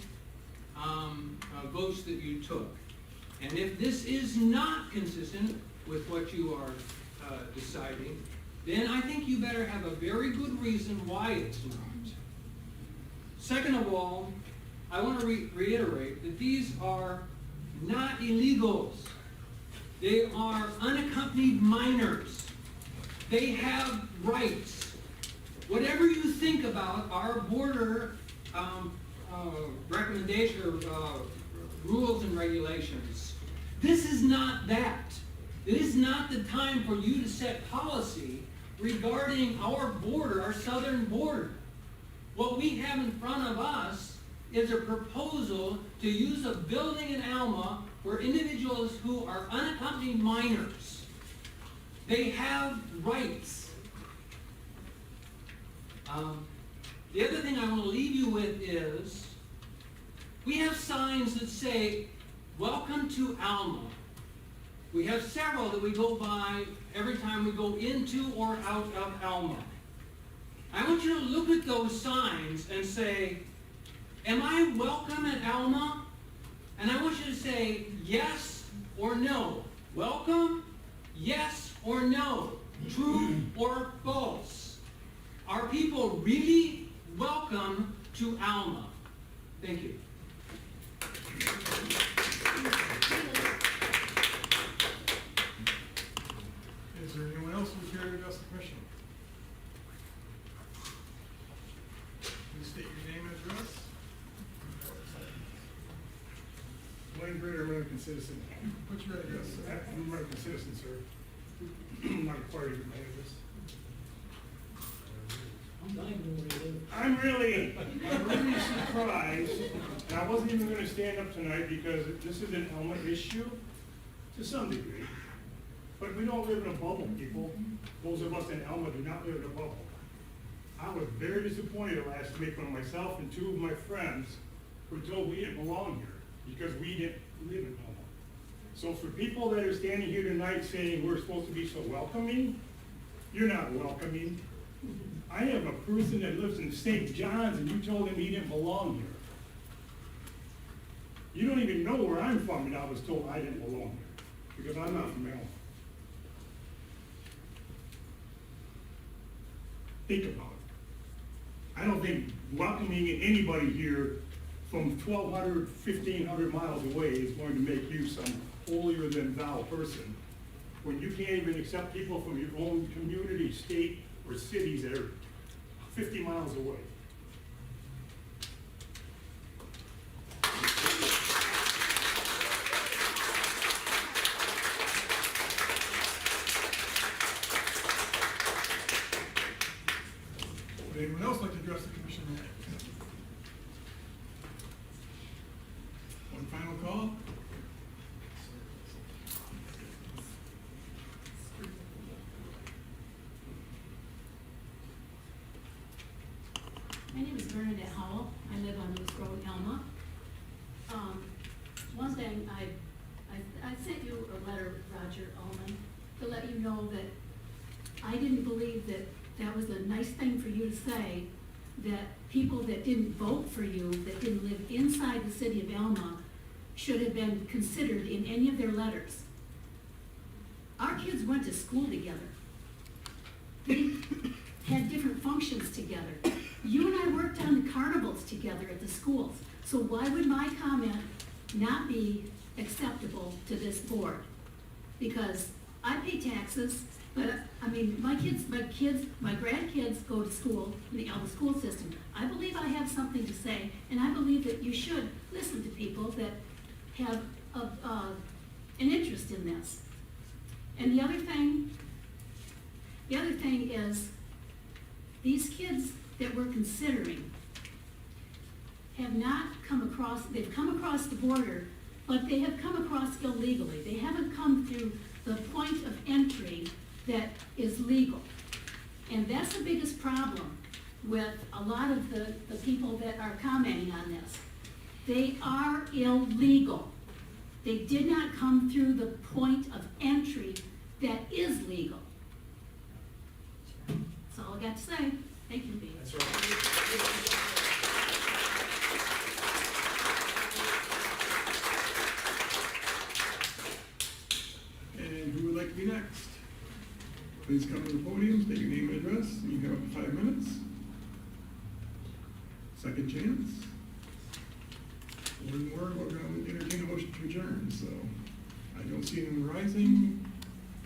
votes that you took. And if this is not consistent with what you are deciding, then I think you better have a very good reason why it's not. Second of all, I want to reiterate that these are not illegals. They are unaccompanied minors. They have rights. Whatever you think about our border recommendation or rules and regulations, this is not that. It is not the time for you to set policy regarding our border, our southern border. What we have in front of us is a proposal to use a building in Alma where individuals who are unaccompanied minors, they have rights. The other thing I want to leave you with is, we have signs that say, "Welcome to Alma." We have several that we go by every time we go into or out of Alma. I want you to look at those signs and say, am I welcome at Alma? And I want you to say yes or no. Welcome, yes or no. True or false. Are people really welcome to Alma? Thank you. Is there anyone else who would care to address the commission? Please state your name and address. Wayne Grader, American Citizen. What's your address? I'm an American Citizen, sir. I'm not required to give my address. I'm dying to know where you live. I'm really surprised, and I wasn't even gonna stand up tonight because this is an Alma issue to some degree. But we don't live in a bubble, people. Those of us in Alma do not live in a bubble. I was very disappointed last week when myself and two of my friends were told we didn't belong here because we didn't live in Alma. So for people that are standing here tonight saying we're supposed to be so welcoming, you're not welcoming. I have a person that lives in St. John's and you told him he didn't belong here. You don't even know where I'm from, and I was told I didn't belong here because I'm not from Alma. Think about it. I don't think welcoming anybody here from 1,200, 1,500 miles away is going to make you some holier than thou person when you can't even accept people from your own community, state, or cities that are 50 miles away. Would anyone else like to address the commission tonight? One final call. My name is Bernadette Howell. I live on Moose Road, Elma. One thing, I sent you a letter, Roger Ullman, to let you know that I didn't believe that that was a nice thing for you to say, that people that didn't vote for you, that didn't live inside the city of Elma, should have been considered in any of their letters. Our kids went to school together. They had different functions together. You and I worked on the carnivals together at the schools. So why would my comment not be acceptable to this board? Because I pay taxes, but I mean, my grandkids go to school in the Elma school system. I believe I have something to say, and I believe that you should listen to people that have an interest in this. And the other thing is, these kids that we're considering have not come across, they've come across the border, but they have come across illegally. They haven't come through the point of entry that is legal. And that's the biggest problem with a lot of the people that are commenting on this. They are illegal. They did not come through the point of entry that is legal. That's all I got to say. Thank you, Bea. That's right. And who would like to be next? Please come to the podium, state your name and address, and you have up to 5 minutes. Second chance. One more, we're going to entertain a motion to adjourn, so I don't see anyone rising.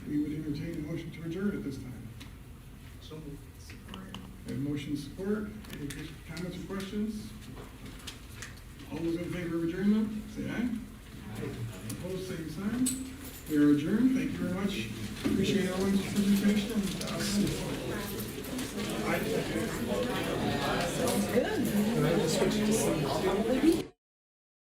We would entertain a motion to adjourn at this time. So, Have motion support. Any comments or questions? All those in favor of adjournment, say aye. Opposed, same sign. We are adjourned. Thank you very much. Appreciate everyone's participation. Sounds good.